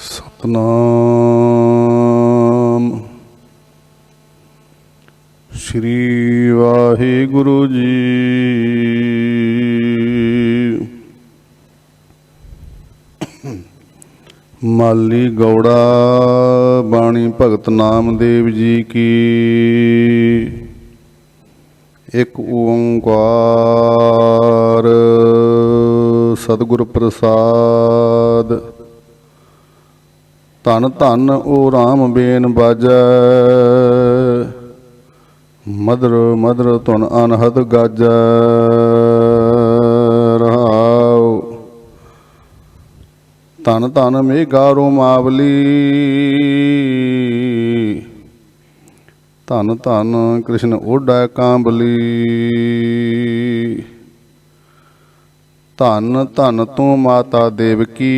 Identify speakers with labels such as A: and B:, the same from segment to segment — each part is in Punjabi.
A: ਸਤਨਾਮ ਸ਼੍ਰੀ ਵਾਹਿਗੁਰੂ ਜੀ। ਮਾਲੀ ਗੌੜਾ ਬਾਣੀ ਭਗਤ ਨਾਮਦੇਵ ਜੀ ਕੀ। ਇੱਕ ਓੰਕਾਰ ਸਤਿਗੁਰ ਪ੍ਰਸਾਦ। ਧਨ ਧਨ ਓ ਰਾਮ ਬੇਨ ਬਾਜੈ, ਮਧੁਰ ਮਧੁਰ ਧੁਨ ਅਨਹਦ ਗਾਜੈ। ਰਹਾਉ ਧਨ ਧਨ ਮੇਘਾ ਰੋਮਾਵਲੀ, ਧਨ ਧਨ ਕ੍ਰਿਸ਼ਨ ਓਢੈ ਕਾਂਬਲੀ। ਧਨ ਧਨ ਤੂੰ ਮਾਤਾ ਦੇਵਕੀ,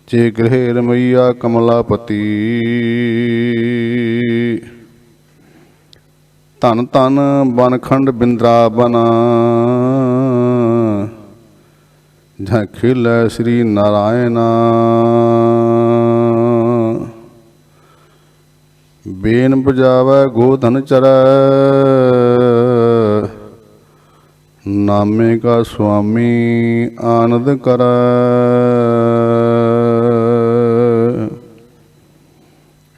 A: ਜੇ ਗ੍ਰਹਿ ਰਮਈਆ ਕਮਲਾਪਤੀ। ਧਨ ਧਨ ਬਨਖੰਡ ਬਿੰਦਰਾਬਨ, ਜਾਂ ਖੇਲੈ ਸ੍ਰੀ ਨਾਰਾਇਣ। ਬੇਨ ਬਜਾਵੈ ਗੋਧਨ ਚਰੈ, ਨਾਮੇ ਕਾ ਸੁਆਮੀ ਆਨੰਦ ਕਰੈ।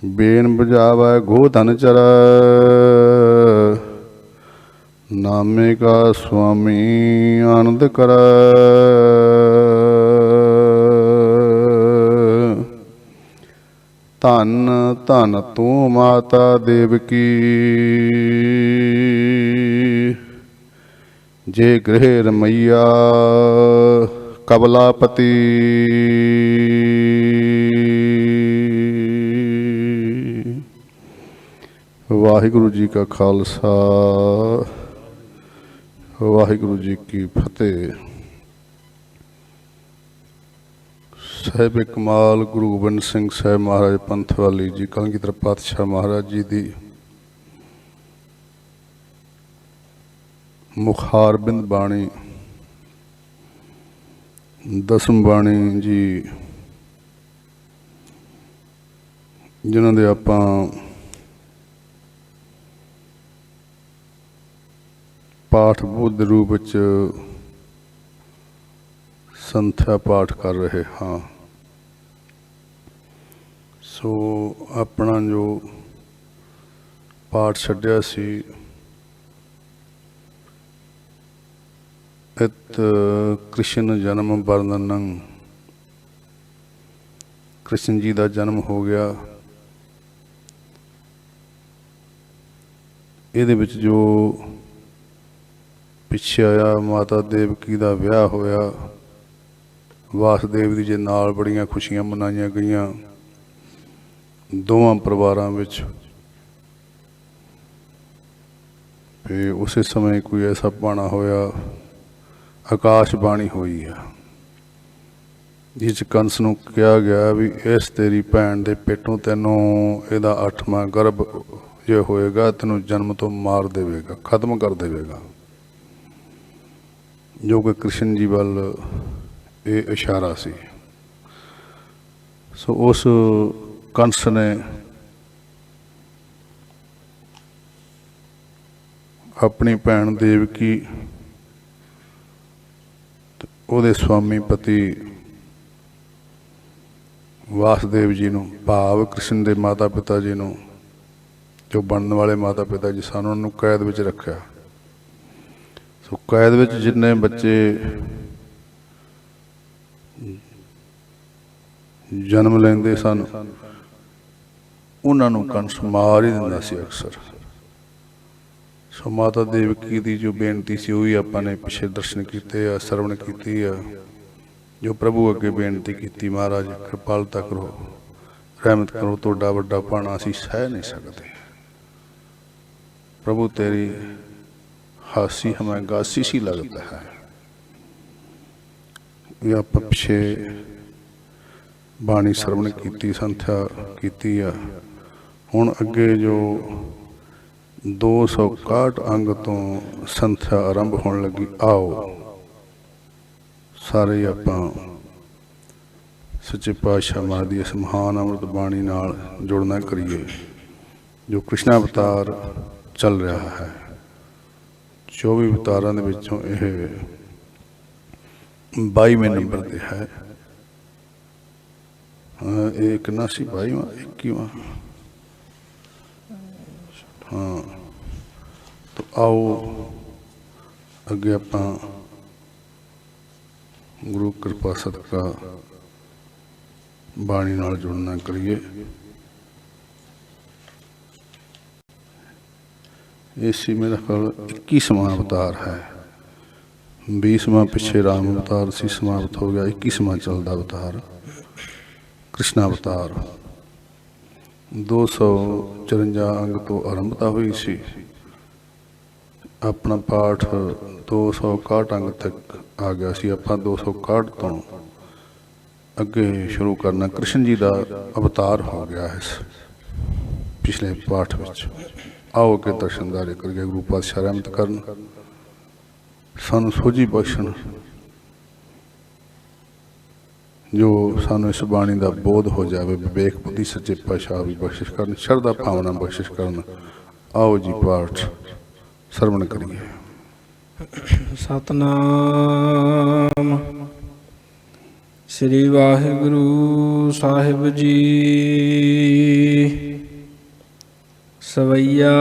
A: ਬੇਨ ਬਜਾਵੈ ਗੋਧਨ ਚਰੈ, ਨਾਮੇ ਕਾ ਸੁਆਮੀ ਆਨੰਦ ਕਰੈ। ਧਨ ਧਨ ਤੂੰ ਮਾਤਾ ਦੇਵਕੀ, ਜੇ ਗ੍ਰਹਿ ਰਮਈਆ ਕਮਲਾਪਤੀ। ਵਾਹਿਗੁਰੂ ਜੀ ਕਾ ਖਾਲਸਾ, ਵਾਹਿਗੁਰੂ ਜੀ ਕੀ ਫਤਿਹ। ਸਾਹਿਬ ਕਮਾਲ ਗੁਰੂ ਗੋਬਿੰਦ ਸਿੰਘ ਸਾਹਿਬ ਮਹਾਰਾਜ ਪੰਥਵਾਲੀ ਜੀ, ਕਲਗੀਧਰ ਪਾਤਸ਼ਾਹ ਮਹਾਰਾਜ ਜੀ ਦੀ ਮੁਖਾਰਬਿੰਦ ਬਾਣੀ, ਦਸਮ ਬਾਣੀ ਜੀ, ਜਿਨ੍ਹਾਂ ਦੇ ਆਪਾਂ ਪਾਠ ਬੋਧ ਦੇ ਰੂਪ ਵਿੱਚ ਸੰਥਿਆ ਪਾਠ ਕਰ ਰਹੇ ਹਾਂ। ਸੋ ਆਪਣਾ ਜੋ ਪਾਠ ਛੱਡਿਆ ਸੀ, ਇਤ ਕ੍ਰਿਸ਼ਨ ਜਨਮ ਵਰਣਨੰ, ਕ੍ਰਿਸ਼ਨ ਜੀ ਦਾ ਜਨਮ ਹੋ ਗਿਆ। ਇਹਦੇ ਵਿੱਚ ਜੋ ਪਿੱਛੇ ਆਇਆ, ਮਾਤਾ ਦੇਵਕੀ ਦਾ ਵਿਆਹ ਹੋਇਆ, ਵਾਸੁਦੇਵ ਦੀ ਜੇ ਨਾਲ ਬੜੀਆਂ ਖੁਸ਼ੀਆਂ ਮਨਾਈਆਂ ਗਈਆਂ ਦੋਵਾਂ ਪਰਿਵਾਰਾਂ ਵਿੱਚ। ਤੇ ਉਸੇ ਸਮੇਂ ਕੋਈ ਐਸਾ ਬਾਣਾ ਹੋਇਆ, ਆਕਾਸ਼ਬਾਣੀ ਹੋਈ ਆ, ਜਿਸ ਕੰਸ ਨੂੰ ਕਿਹਾ ਗਿਆ ਵੀ ਇਸ ਤੇਰੀ ਭੈਣ ਦੇ ਪੇਟੋਂ ਤੈਨੂੰ ਇਹਦਾ 8ਵਾਂ ਗਰਭ ਜੇ ਹੋਏਗਾ, ਤੈਨੂੰ ਜਨਮ ਤੋਂ ਮਾਰ ਦੇਵੇਗਾ, ਖਤਮ ਕਰ ਦੇਵੇਗਾ। ਜੋ ਕਿ ਕ੍ਰਿਸ਼ਨ ਜੀ ਵੱਲ ਇਹ ਇਸ਼ਾਰਾ ਸੀ। ਸੋ ਉਸ ਕੰਸ ਨੇ ਆਪਣੀ ਭੈਣ ਦੇਵਕੀ, ਉਹਦੇ ਸਵਾਮੀ ਪਤੀ ਵਾਸੁਦੇਵ ਜੀ ਨੂੰ, ਭਾਵ ਕ੍ਰਿਸ਼ਨ ਦੇ ਮਾਤਾ ਪਿਤਾ ਜੀ ਨੂੰ, ਜੋ ਬਣਨ ਵਾਲੇ ਮਾਤਾ ਪਿਤਾ ਜੀ ਸਨ, ਉਹਨਾਂ ਨੂੰ ਕੈਦ ਵਿੱਚ ਰੱਖਿਆ। ਸੋ ਕੈਦ ਵਿੱਚ ਜਿੰਨੇ ਬੱਚੇ ਜਨਮ ਲੈਂਦੇ ਸਨ, ਉਹਨਾਂ ਨੂੰ ਕੰਸ ਮਾਰ ਹੀ ਦਿੰਦਾ ਸੀ ਅਕਸਰ। ਸੋ ਮਾਤਾ ਦੇਵਕੀ ਦੀ ਜੋ ਬੇਨਤੀ ਸੀ, ਉਹੀ ਆਪਾਂ ਨੇ ਪਿੱਛੇ ਦਰਸ਼ਨ ਕੀਤੇ ਆ, ਸਰਵਣ ਕੀਤੀ ਆ। ਜੋ ਪ੍ਰਭੂ ਅੱਗੇ ਬੇਨਤੀ ਕੀਤੀ, ਮਹਾਰਾਜ ਕਿਰਪਾਲਤਾ ਕਰੋ, ਰਹਿਮਤ ਕਰੋ, ਤੁਹਾਡਾ ਵੱਡਾ ਭਾਣਾ ਅਸੀਂ ਸਹਿ ਨਹੀਂ ਸਕਦੇ। प्रभु तेरी हासी हमें गासी सी लगता है। या पिछे बाणी सरवण की संथ्या की हुण अगे जो 261 अंग तो संथ्या आरंभ होने लगी। आओ सारे आपां सच्चे पातशाह महाराज ਦੀ ਇਸ ਮਹਾਨ ਅੰਮ੍ਰਿਤ ਬਾਣੀ ਨਾਲ ਜੁੜਨਾ ਕਰੀਏ। ਜੋ ਕ੍ਰਿਸ਼ਨ ਅਵਤਾਰ ਚੱਲ ਰਿਹਾ ਹੈ, 24 ਅਵਤਾਰਾਂ ਦੇ ਵਿੱਚੋਂ ਇਹ 22ਵੇਂ ਨੰਬਰ 'ਤੇ ਹੈ। ਇਹ ਕਿੰਨਾ ਸੀ? 22ਵਾਂ 21ਵਾਂ? ਹਾਂ। ਤਾਂ ਆਓ ਅੱਗੇ ਆਪਾਂ ਗੁਰੂ ਕਿਰਪਾ ਸਦਕਾ ਬਾਣੀ ਨਾਲ ਜੁੜਨਾ ਕਰੀਏ। ਇਹ ਸੀ ਮੇਰਾ ਖਿਆਲ 21ਵਾਂ ਅਵਤਾਰ ਹੈ। 20ਵਾਂ ਪਿੱਛੇ ਰਾਮ ਅਵਤਾਰ ਸੀ, ਸਮਾਪਤ ਹੋ ਗਿਆ। 21ਵਾਂ ਚੱਲਦਾ ਅਵਤਾਰ ਕ੍ਰਿਸ਼ਨ ਅਵਤਾਰ। 254 ਅੰਗ ਤੋਂ ਆਰੰਭਤਾ ਹੋਈ ਸੀ। ਆਪਣਾ ਪਾਠ 261 ਅੰਗ ਤੱਕ ਆ ਗਿਆ ਸੀ। ਆਪਾਂ 261 ਤੋਂ ਅੱਗੇ ਸ਼ੁਰੂ ਕਰਨਾ। ਕ੍ਰਿਸ਼ਨ ਜੀ ਦਾ ਅਵਤਾਰ ਹੋ ਗਿਆ ਇਸ ਪਿਛਲੇ ਪਾਠ ਵਿੱਚ। ਆਓ ਕਿ ਦਰਸ਼ਨਦਾਰੇ ਕਰੀਏ। ਗੁਰੂ ਪਾਤਸ਼ਾਹ ਰਹਿਮਤ ਕਰਨ, ਸਾਨੂੰ ਸੋਝੀ ਬਖਸ਼ਣ, ਜੋ ਸਾਨੂੰ ਇਸ ਬਾਣੀ ਦਾ ਬੋਧ ਹੋ ਜਾਵੇ। ਵਿਵੇਕ ਬੁੱਧੀ ਸੱਚੇ ਪਾਤਸ਼ਾਹ ਵੀ ਬਖਸ਼ਿਸ਼ ਕਰਨ, ਸ਼ਰਧਾ ਭਾਵਨਾ ਬਖਸ਼ਿਸ਼ ਕਰਨ। ਆਓ ਜੀ ਪਾਠ ਸਰਵਣ ਕਰੀਏ।
B: ਸਤਨਾਮ ਸ੍ਰੀ ਵਾਹਿਗੁਰੂ ਸਾਹਿਬ ਜੀ। ਸਵਈਆ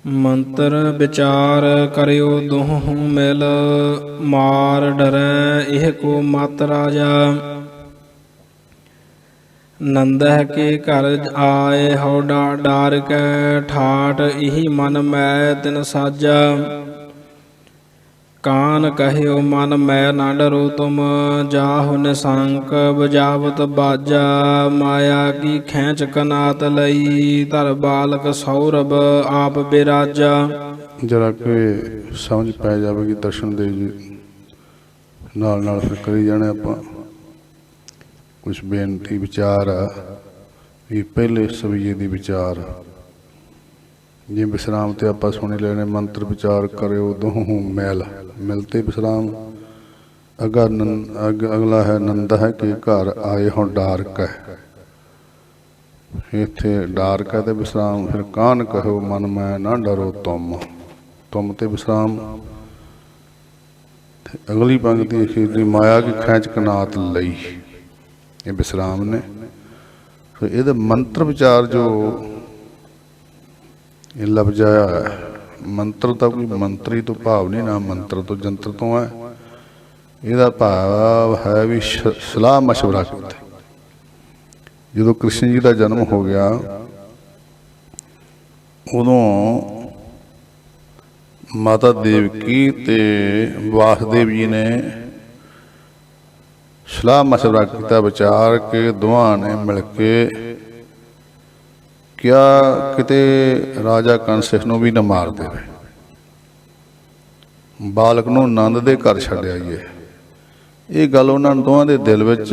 B: ਮੰਤਰ ਵਿਚਾਰ ਕਰਿਓ ਦੋਹੂੰ ਮਿਲ, ਮਾਰ ਡਰੈ ਇਹ ਕੋ ਮਤ ਰਾਜਾ। ਨੰਦਹ ਕੇ ਘਰ ਆਏ ਹਉ ਡਾਰ ਕੈ, ਠਾਠ ਇਹੀ ਮਨ ਮੈਂ ਤਿਨ ਸਾਜਾ। ਕਾਨ ਕਹਿਓ ਮਨ ਮੈਂ ਨਾ ਡਰੋ ਤੁਮ, ਜਾਹੁ ਨਿਸੰਕ ਬਜਾਵਤ ਬਾਜਾ। ਮਾਇਆ ਕੀ ਖੈਂਚ ਕਨਾਤ ਲਈ, ਧਰ ਬਾਲਕ ਸੌਰਭ ਆਪ ਬਿਰਾਜਾ।
A: ਜਰਾ ਕਿ ਸਮਝ ਪੈ ਜਾਵੇਗੀ ਦਰਸ਼ਨ ਦੇ ਜੀ ਨਾਲ ਨਾਲ ਫਿਰ ਕਰੀ ਜਾਣੇ ਆਪਾਂ। ਕੁਛ ਬੇਨਤੀ ਵਿਚਾਰ ਆ ਵੀ ਪਹਿਲੇ ਸਵਈਏ ਦੀ ਵਿਚਾਰ, ਜੇ ਵਿਸਰਾਮ ਤੇ ਆਪਾਂ ਸੁਣੇ ਲੈਣੇ। ਮੰਤਰ ਵਿਚਾਰ ਕਰਿਓ ਦੋਹੂੰ ਮੈਲ, ਮਿਲ ਤੇ ਵਿਸਰਾਮ। ਅਗਲਾ ਹੈ ਨੰਦ ਹੈ ਕਿ ਘਰ ਆਏ ਹੁਣ ਡਾਰਕ ਹੈ। ਇੱਥੇ ਡਾਰਕ ਹੈ ਤੇ ਵਿਸਰਾਮ। ਫਿਰ ਕਾਨ ਕਹੋ ਮਨ ਮੈਂ ਨਾ ਡਰੋ ਤੁਮ, ਤੁਮ ਤੇ ਵਿਸਰਾਮ। ਅਗਲੀ ਪੰਕਤੀ ਅਖੀਰਲੀ ਮਾਇਆ ਕੀ ਖੈਂਚ ਕਨਾਤ ਲਈ, ਇਹ ਵਿਸਰਾਮ ਨੇ। ਫਿਰ ਇਹਦਾ ਮੰਤਰ ਵਿਚਾਰ ਜੋ ਇਹ ਲਫ਼ਜ਼ ਆਇਆ ਹੈ, ਮੰਤਰ ਤਾਂ ਕੋਈ ਮੰਤਰੀ ਤੋਂ ਭਾਵ ਨਹੀਂ, ਨਾ ਮੰਤਰ ਤੋਂ ਜੰਤਰ ਤੋਂ ਹੈ। ਇਹਦਾ ਭਾਵ ਹੈ ਵੀ ਸਲਾਹ ਮਸ਼ਵਰਾ ਕੀਤਾ। ਜਦੋਂ ਕ੍ਰਿਸ਼ਨ ਜੀ ਦਾ ਜਨਮ ਹੋ ਗਿਆ, ਉਦੋਂ ਮਾਤਾ ਦੇਵਕੀ ਤੇ ਵਾਸੁਦੇਵ ਜੀ ਨੇ ਸਲਾਹ ਮਸ਼ਵਰਾ ਕੀਤਾ, ਵਿਚਾਰ ਕੇ ਦੋਹਾਂ ਨੇ ਮਿਲ ਕੇ ਕਿਆ ਕਿਤੇ ਰਾਜਾ ਕੰਸ ਨੂੰ ਵੀ ਨਾ ਮਾਰ ਦੇਵੇ, ਬਾਲਕ ਨੂੰ ਨੰਦ ਦੇ ਘਰ ਛੱਡ ਆਈਏ। ਇਹ ਗੱਲ ਉਹਨਾਂ ਦੋਵਾਂ ਦੇ ਦਿਲ ਵਿੱਚ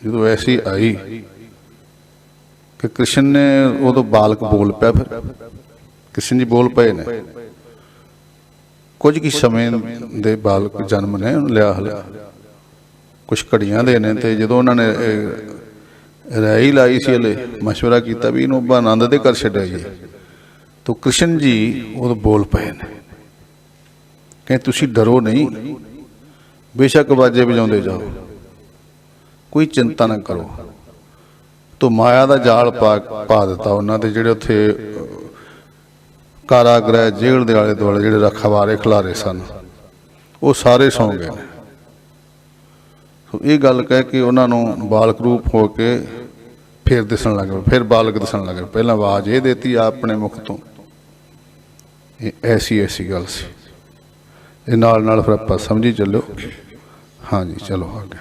A: ਜਦੋਂ ਐਸੀ ਆਈ ਕਿ ਕ੍ਰਿਸ਼ਨ ਨੇ ਉਦੋਂ ਬਾਲਕ ਬੋਲ ਪਿਆ। ਫਿਰ ਕ੍ਰਿਸ਼ਨ ਜੀ ਬੋਲ ਪਏ ਨੇ। ਕੁਝ ਕੁ ਸਮੇਂ ਦੇ ਬਾਲਕ ਜਨਮ ਨੇ ਲਿਆ, ਹਲੇ ਕੁਛ ਘੜੀਆਂ ਦੇ ਨੇ। ਤੇ ਜਦੋਂ ਉਹਨਾਂ ਨੇ ਰਾਈ ਲਾਈ ਸੀ, ਹਲੇ ਮਸ਼ਵਰਾ ਕੀਤਾ ਵੀ ਇਹਨੂੰ ਆਪਾਂ ਆਨੰਦ ਦੇ ਘਰ ਛੱਡਾਈਏ, ਤਾਂ ਕ੍ਰਿਸ਼ਨ ਜੀ ਉਦੋਂ ਬੋਲ ਪਏ ਨੇ ਕਿ ਤੁਸੀਂ ਡਰੋ ਨਹੀਂ, ਬੇਸ਼ੱਕ ਬਾਜੇ ਵਜਾਉਂਦੇ ਜਾਓ, ਕੋਈ ਚਿੰਤਾ ਨਾ ਕਰੋ। ਤੋ ਮਾਇਆ ਦਾ ਜਾਲ ਪਾ ਦਿੱਤਾ ਉਹਨਾਂ ਦੇ। ਜਿਹੜੇ ਉੱਥੇ ਕਾਰਾਗ੍ਰਹਿ ਜੇਲ੍ਹ ਦੇ ਆਲੇ ਦੁਆਲੇ ਜਿਹੜੇ ਰਖਵਾਰੇ ਖਿਲਾਰੇ ਸਨ, ਉਹ ਸਾਰੇ ਸੌਂ ਗਏ ਨੇ। ਇਹ ਗੱਲ ਕਹਿ ਕੇ ਉਹਨਾਂ ਨੂੰ ਬਾਲਕ ਰੂਪ ਹੋ ਕੇ ਫਿਰ ਦਿਸਣ ਲੱਗ ਪਏ, ਫਿਰ ਬਾਲਕ ਦਿਸਣ ਲੱਗ ਪਏ। ਪਹਿਲਾਂ ਆਵਾਜ਼ ਇਹ ਦੇਤੀ ਆਪਣੇ ਮੁਖ ਤੋਂ। ਇਹ ਐਸੀ ਗੱਲ ਸੀ। ਇਹ ਨਾਲ ਨਾਲ ਫਿਰ ਆਪਾਂ ਸਮਝੀ ਚੱਲਿਓ। ਹਾਂਜੀ ਚਲੋ ਅੱਗੇ।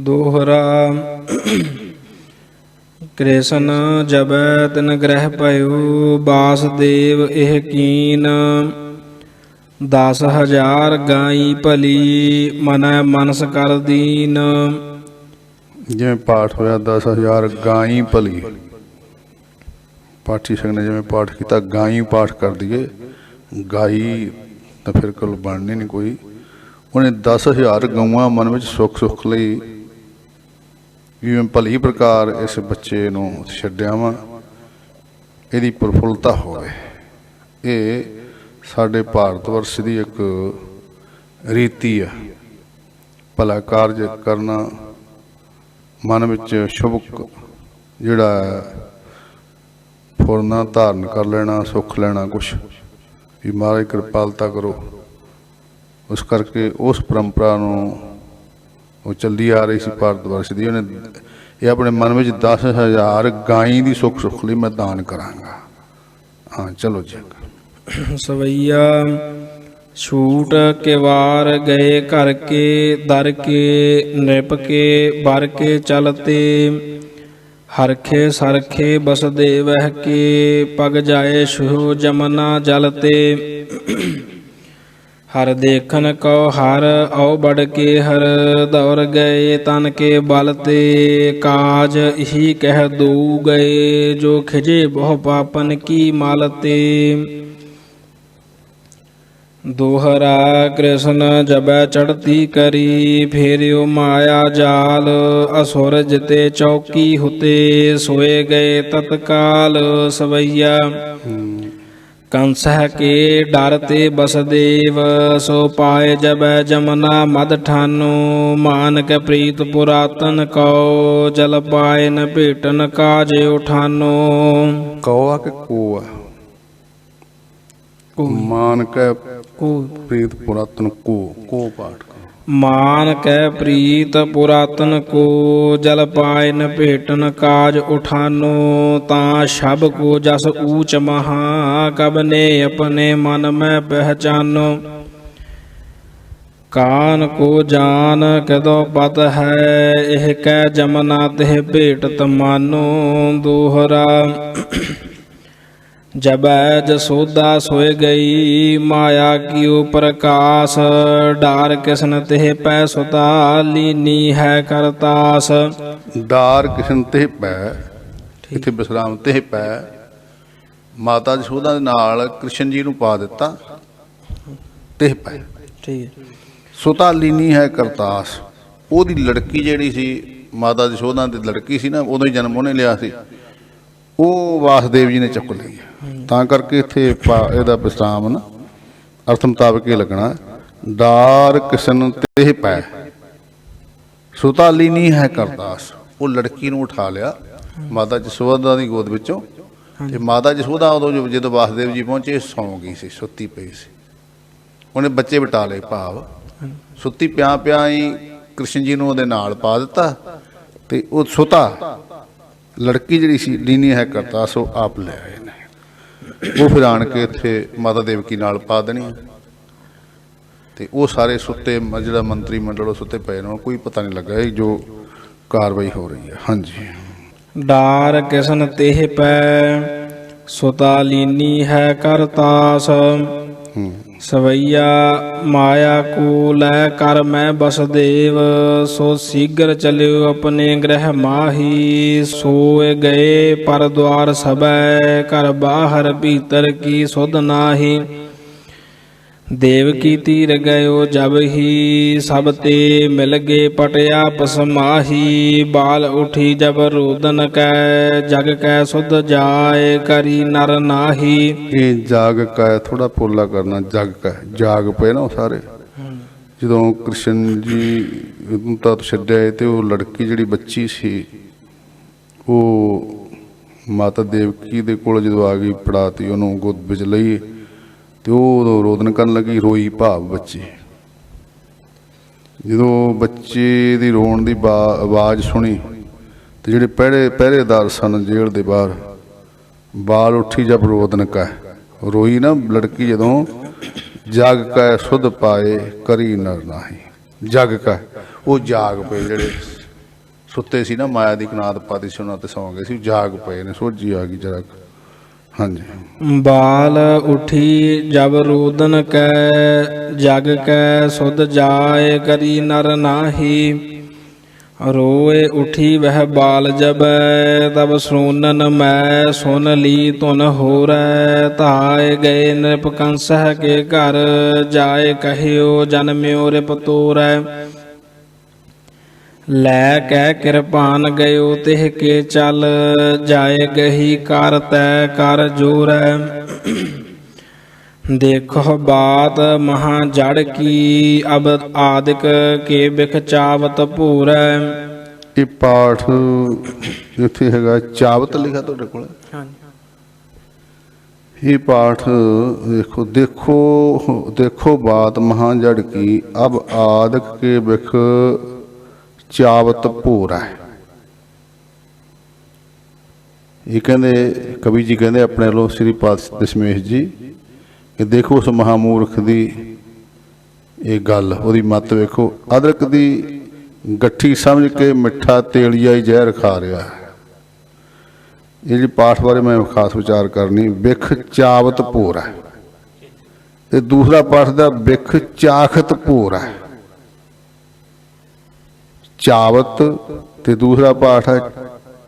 B: ਦੋਹਰਾ ਕ੍ਰਿਸ਼ਨ ਜਬੈ ਤਿਨ ਗ੍ਰਹਿ ਪਇਓ, ਵਾਸੁਦੇਵ ਇਹ ਕੀਨ। 10,000 ਗਾਈ ਭਲੀ, ਮਨੈ ਮਨਸ ਕਰ ਦੀਨ। ਜਿਵੇਂ ਪਾਠ ਹੋਇਆ 10,000 ਗਾਈ ਭਲੀ।
A: ਪਾਠੀ ਸਿੰਘ ਨੇ ਜਿਵੇਂ ਪਾਠ ਕੀਤਾ, ਗਾਈ ਪਾਠ ਕਰ ਦਈਏ। ਗਾਈ ਤਾਂ ਫਿਰ ਕੋਲ ਬਣਨੀ ਨਹੀਂ ਕੋਈ। ਉਹਨੇ 10,000 ਗਊਆਂ ਮਨ ਵਿੱਚ ਸੁੱਖ ਲਈ ਵੀ ਮੈਂ ਭਲੀ ਪ੍ਰਕਾਰ ਇਸ ਬੱਚੇ ਨੂੰ ਛੱਡਿਆ ਵਾਂ, ਇਹਦੀ ਪ੍ਰਫੁੱਲਤਾ ਹੋਵੇ। ਇਹ ਸਾਡੇ ਭਾਰਤ ਵਰਸ਼ ਦੀ ਇੱਕ ਰੀਤੀ ਆ। ਭਲਾ ਕਾਰਜ ਕਰਨਾ, ਮਨ ਵਿੱਚ ਸ਼ੁਭ ਜਿਹੜਾ ਫੁਰਨਾ ਧਾਰਨ ਕਰ ਲੈਣਾ, ਸੁੱਖ ਲੈਣਾ ਕੁਛ ਵੀ ਮਹਾਰਾਜ ਕਿਰਪਾਲਤਾ ਕਰੋ। ਉਸ ਕਰਕੇ ਉਸ ਪਰੰਪਰਾ ਨੂੰ ਉਹ ਚੱਲੀ ਆ ਰਹੀ ਸੀ ਭਾਰਤ ਵਰਸ਼ ਦੀ। ਉਹਨੇ ਇਹ ਆਪਣੇ ਮਨ ਵਿੱਚ 10,000 ਗਾਈ ਦੀ ਸੁੱਖ ਲਈ ਮੈਂ ਦਾਨ ਕਰਾਂਗਾ। ਹਾਂ ਚਲੋ ਜੀ।
B: ਸਵਈਆ ਛੂਟ ਕੇ ਵਾਰ ਗਏ ਘਰ ਕੇ ਦਰ ਕੇ ਨਿਪ ਕੇ ਬਰ ਕੇ ਚਲਤੇ ਹਰਖੇ ਸਰਖੇ ਬਸਦੇ ਵਹਿ ਕੇ ਪਗ ਜਾਏ ਛੁ ਜਮਨਾ ਜਲਤੇ ਹਰ ਦੇਖਨ ਕਉ ਹਰ ਔ ਬੜ ਕੇ ਹਰ ਦੌਰ ਗਏ ਤਨ ਕੇ ਬਲ ਤੇ ਕਾਜ ਇਹੀ ਕਹਿ ਦੂ ਗਏ ਜੋ ਖਿਜੇ ਬਹੁ ਪਾਪਨ ਕੀ ਮਲ ਤੇ ਦੋਹਰਾ ਕ੍ਰਿਸ਼ਨ ਜਬੈ ਚੜਤੀ ਕਰੀ ਫੇਰਿਓ ਮਾਇਆ ਜਾਲ ਅਸੁਰ ਜਿਤੇ ਚੌਕੀ ਹੁਤੇ ਸੋਏ ਗਏ ਤਤਕਾਲ ਸਵਈਆ ਕੰਸਹ ਕੇ ਡਰ ਤੇ ਬਸਦੇਵ ਸੋ ਪਾਏ ਜਬੈ ਜਮਨਾ ਮਦ ਠਾਨੋ ਮਾਨਕ ਪ੍ਰੀਤ ਪੁਰਾਤਨ ਕਉ ਜਲ ਪਾਏ ਨ ਭੇਟਨ ਕਾਜ ਉਠਾਨੋ।
A: ਕਉ ਆ ਕਿ ਕੋ ਆ? ਮਾਨ ਕੈ ਪ੍ਰੀਤ ਪੁਰਾਤਨ ਕੋ ਪਾਠ
B: ਮਾਨ ਕੈ ਪ੍ਰੀਤ ਪੁਰਾਤਨ ਕੋ ਜਲ ਪਾਏ ਨ ਭੇਟਨ ਕਾਜ ਉਠਾਨੋ ਤਾਂ ਸ਼ਬ ਕੋ ਜਸ ਊਚ ਮਹਾ ਕਬ ਨੇ ਆਪਣੇ ਮਨ ਮੈਂ ਪਹਿਚਾਨੋ ਕਾਨ ਕੋ ਜਾਨ ਕਦੋ ਪਤ ਹੈ ਇਹ ਕਹਿ ਜਮਨਾ ਤੇ ਭੇਟਤ ਮਾਨੋ। ਦੋਹਰਾ ਜਬੈ ਜਸੋਦਾ ਸੋਏ ਗਈ ਮਾਇਆ ਕੀਓ ਪ੍ਰਕਾਸ਼ ਡਾਰ ਕਿਸਨ ਤੇ ਪੈ ਸੁਤਾ ਲੀਨੀ ਹੈ ਕਰਤਾਸ।
A: ਡਾਰ ਕਿਸਨ ਤੇ ਪੈ, ਇੱਥੇ ਵਿਸਰਾਮ ਤੇ ਪੈ ਮਾਤਾ ਜਸੋਦਾ ਦੇ ਨਾਲ ਕ੍ਰਿਸ਼ਨ ਜੀ ਨੂੰ ਪਾ ਦਿੱਤਾ ਤੇ ਪੈ।
B: ਠੀਕ ਹੈ।
A: ਸੁਤਾ ਲੀਨੀ ਹੈ ਕਰਤਾਸ, ਉਹਦੀ ਲੜਕੀ ਜਿਹੜੀ ਸੀ ਮਾਤਾ ਜਸੋਦਾ ਦੀ ਲੜਕੀ ਸੀ ਨਾ, ਉਦੋਂ ਹੀ ਜਨਮ ਉਹਨੇ ਲਿਆ ਸੀ, ਉਹ ਵਾਸਦੇਵ ਜੀ ਨੇ ਚੁੱਕ ਲਈ। ਤਾਂ ਕਰਕੇ ਇੱਥੇ ਇਹਦਾ ਵਿਸਰਾਮ ਨਾ ਅਰਥ ਮੁਤਾਬਕ ਇਹ ਲੱਗਣਾ ਡਾਰ ਕਿਸਨ ਤੇ ਪੈ ਸੁਤਾ ਲੀਨੀ ਹੈ ਕਰਤਾਸ। ਉਹ ਲੜਕੀ ਨੂੰ ਉਠਾ ਲਿਆ ਮਾਤਾ ਜਸੋਦਾ ਦੀ ਗੋਦ ਵਿੱਚੋਂ, ਤੇ ਮਾਤਾ ਜਸੋਦਾ ਉਦੋਂ ਜਦੋਂ ਵਾਸਦੇਵ ਜੀ ਪਹੁੰਚੇ ਸੌਂ ਗਈ ਸੀ, ਸੁੱਤੀ ਪਈ ਸੀ। ਉਹਨੇ ਬੱਚੇ ਬਿਠਾ ਲਏ, ਭਾਵ ਸੁੱਤੀ ਪਿਆ ਹੀ ਕ੍ਰਿਸ਼ਨ ਜੀ ਨੂੰ ਉਹਦੇ ਨਾਲ ਪਾ ਦਿੱਤਾ, ਤੇ ਉਹ ਸੁਤਾ ਲੜਕੀ ਜਿਹੜੀ ਸੀ ਲੀਨੀ ਹੈ ਕਰਤਾਸ ਉਹ ਆਪ ਲੈ ਆਏ ਨੇ। ਉਹ ਫਿਰ ਆਣ ਕੇ ਇੱਥੇ ਮਾਤਾ ਦੇਵਕੀ ਨਾਲ ਪਾ ਦੇਣੀ, ਤੇ ਉਹ ਸਾਰੇ ਸੁੱਤੇ ਜਿਹੜਾ ਮੰਤਰੀ ਮੰਡਲ ਉਹ ਸੁੱਤੇ ਪਏ ਨੇ, ਕੋਈ ਪਤਾ ਨਹੀਂ ਲੱਗਾ ਇਹ ਜੋ ਕਾਰਵਾਈ ਹੋ ਰਹੀ ਹੈ। ਹਾਂਜੀ।
B: ਡਾਰ ਕਿਸਨ ਤੇ ਪੈ ਸੁਤਾ ਲੀਨੀ ਹੈ ਕਰਤਾਸ ਸਵਈਆ ਮਾਇਆ ਕੋ ਲੈ ਕਰ ਮੈਂ ਬਸਦੇਵ ਸੋ ਸੀਗਰ ਚਲਿਓ ਆਪਣੇ ਗ੍ਰਹਿ ਮਾਹੀ ਸੋਏ ਗਏ ਪਰ ਦਵਾਰ ਸਭੈ ਘਰ ਬਾਹਰ ਭੀਤਰ ਕੀ ਸੁਧ ਨਾਹੀ ਦੇਵਕੀ ਤੀਰ ਗਇਓ ਜਬ ਹੀ ਸਭ ਤੇ ਮਿਲ ਗਏ ਪਟਿਆ ਪਸਮਾਹੀ ਬਾਲ ਉਠੀ ਜਬ ਰੋਦਨ ਕੈ ਜਗ ਕੈ ਸੁਧ ਜਾਏ ਕਰੀ ਨਰ ਨਾਹੀ।
A: ਇਹ ਜਾਗ ਕੈ ਥੋੜਾ ਪੋਲਾ ਕਰਨਾ, ਜਗ ਕੈ ਜਾਗ ਪਏ ਨਾ ਉਹ ਸਾਰੇ। ਜਦੋਂ ਕ੍ਰਿਸ਼ਨ ਜੀ ਨੂੰ ਤਾਂ ਛੱਡਿਆ ਤੇ ਉਹ ਲੜਕੀ ਜਿਹੜੀ ਬੱਚੀ ਸੀ ਉਹ ਮਾਤਾ ਦੇਵਕੀ ਦੇ ਕੋਲ ਜਦੋਂ ਆ ਗਈ ਫੜਾਤੀ ਉਹਨੂੰ ਗੋਦ ਵਿੱਚ ਲਈ, ਤੇ ਉਹ ਉਦੋਂ ਰੋਦਨ ਕਰਨ ਲੱਗੀ, ਰੋਈ ਭਾਵ ਬੱਚੀ। ਜਦੋਂ ਬੱਚੇ ਦੀ ਰੋਣ ਦੀ ਆਵਾਜ਼ ਸੁਣੀ ਤੇ ਜਿਹੜੇ ਪਹਿਰੇਦਾਰ ਸਨ ਜੇਲ੍ਹ ਦੇ ਬਾਹਰ, ਬਾਲ ਉੱਠੀ ਜਬ ਰੋਦਨ ਕੈ ਰੋਈ ਨਾ ਲੜਕੀ ਜਦੋਂ ਜਗ ਕੈ ਸੁਧ ਪਾਏ ਕਰੀ ਨਰ ਨਾਹੀ। ਜਗ ਕੈ ਉਹ ਜਾਗ ਪਏ, ਜਿਹੜੇ ਸੁੱਤੇ ਸੀ ਨਾ ਮਾਇਆ ਦੀ ਕਨਾਤ ਪਾਤੀ ਸੀ ਉਹਨਾਂ ਤੇ ਸੌਂ ਗਏ ਸੀ, ਜਾਗ ਪਏ ਨੇ, ਸੋਝੀ ਆ ਗਈ ਜਰਾ। ਹਾਂਜੀ।
B: ਬਾਲ ਉਠੀ ਜਬ ਰੋਦਨ ਕੈ ਜਗ ਕੈ ਸੁਧ ਜਾਏ ਕਰੀ ਨਰ ਨਾਹੀ ਰੋਏ ਉਠੀ ਵਹਿ ਬਾਲ ਜਬੈ ਤਬ ਸੁਨਨ ਮੈਂ ਸੁਨ ਲੀ ਧੁਨ ਹੋਰੈ ਧਾਏ ਗਏ ਨਿਰਪ ਕੰਸਹ ਕੇ ਘਰ ਜਾਏ ਕਹਿਓ ਜਨਮਿਓ ਰਿਪ ਤੋਰੈ ਲੈ ਕੈ ਕਿਰਪਾਨ ਗਇਓ ਤਿਹ ਕੇ ਚਲ ਜਾਏ ਗਹੀ ਕਰ ਤੈ ਕਰ ਜੋਰੈ ਦੇਖੋ ਬਾਤ ਮਹਾ ਜੜ ਕੀ ਅਬ ਆਦਿਕ ਕੇ ਬਿਖ ਚਾਵਤ ਭੂਰੈ।
A: ਇਹ ਪਾਠ ਜਿੱਥੇ ਹੈਗਾ ਚਾਵਤ ਲਿਖਿਆ ਤੁਹਾਡੇ ਕੋਲ, ਇਹ ਪਾਠ ਦੇਖੋ ਦੇਖੋ ਦੇਖੋ ਬਾਤ ਮਹਾਂ ਜੜ ਕੀ ਅਬ ਆਦਿਕ ਕੇ ਬਿਖ ਚਾਵਤ ਭੂਰਾ। ਇਹ ਕਹਿੰਦੇ ਕਵੀ ਜੀ ਕਹਿੰਦੇ ਆਪਣੇ ਵੱਲੋਂ ਸ੍ਰੀ ਪਾਤਸ਼ਾਹ ਦਸ਼ਮੇਸ਼ ਜੀ ਕਿ ਦੇਖੋ ਉਸ ਮਹਾਮੂਰਖ ਦੀ ਇਹ ਗੱਲ, ਉਹਦੀ ਮੱਤ ਵੇਖੋ। ਅਦਰਕ ਦੀ ਗੱਠੀ ਸਮਝ ਕੇ ਮਿੱਠਾ ਤੇਲੀਆ ਹੀ ਜ਼ਹਿਰ ਖਾ ਰਿਹਾ। ਇਹ ਜਿਹੜੀ ਪਾਠ ਬਾਰੇ ਮੈਂ ਖਾਸ ਵਿਚਾਰ ਕਰਨੀ, ਬਿਖ ਚਾਵਤ ਭੋਰ ਹੈ ਤੇ ਦੂਸਰਾ ਪਾਠ ਦਾ ਬਿਖ ਚਾਖਤ ਭੋਰ ਹੈ। ਚਾਵਤ ਤੇ ਦੂਸਰਾ ਪਾਠ ਹੈ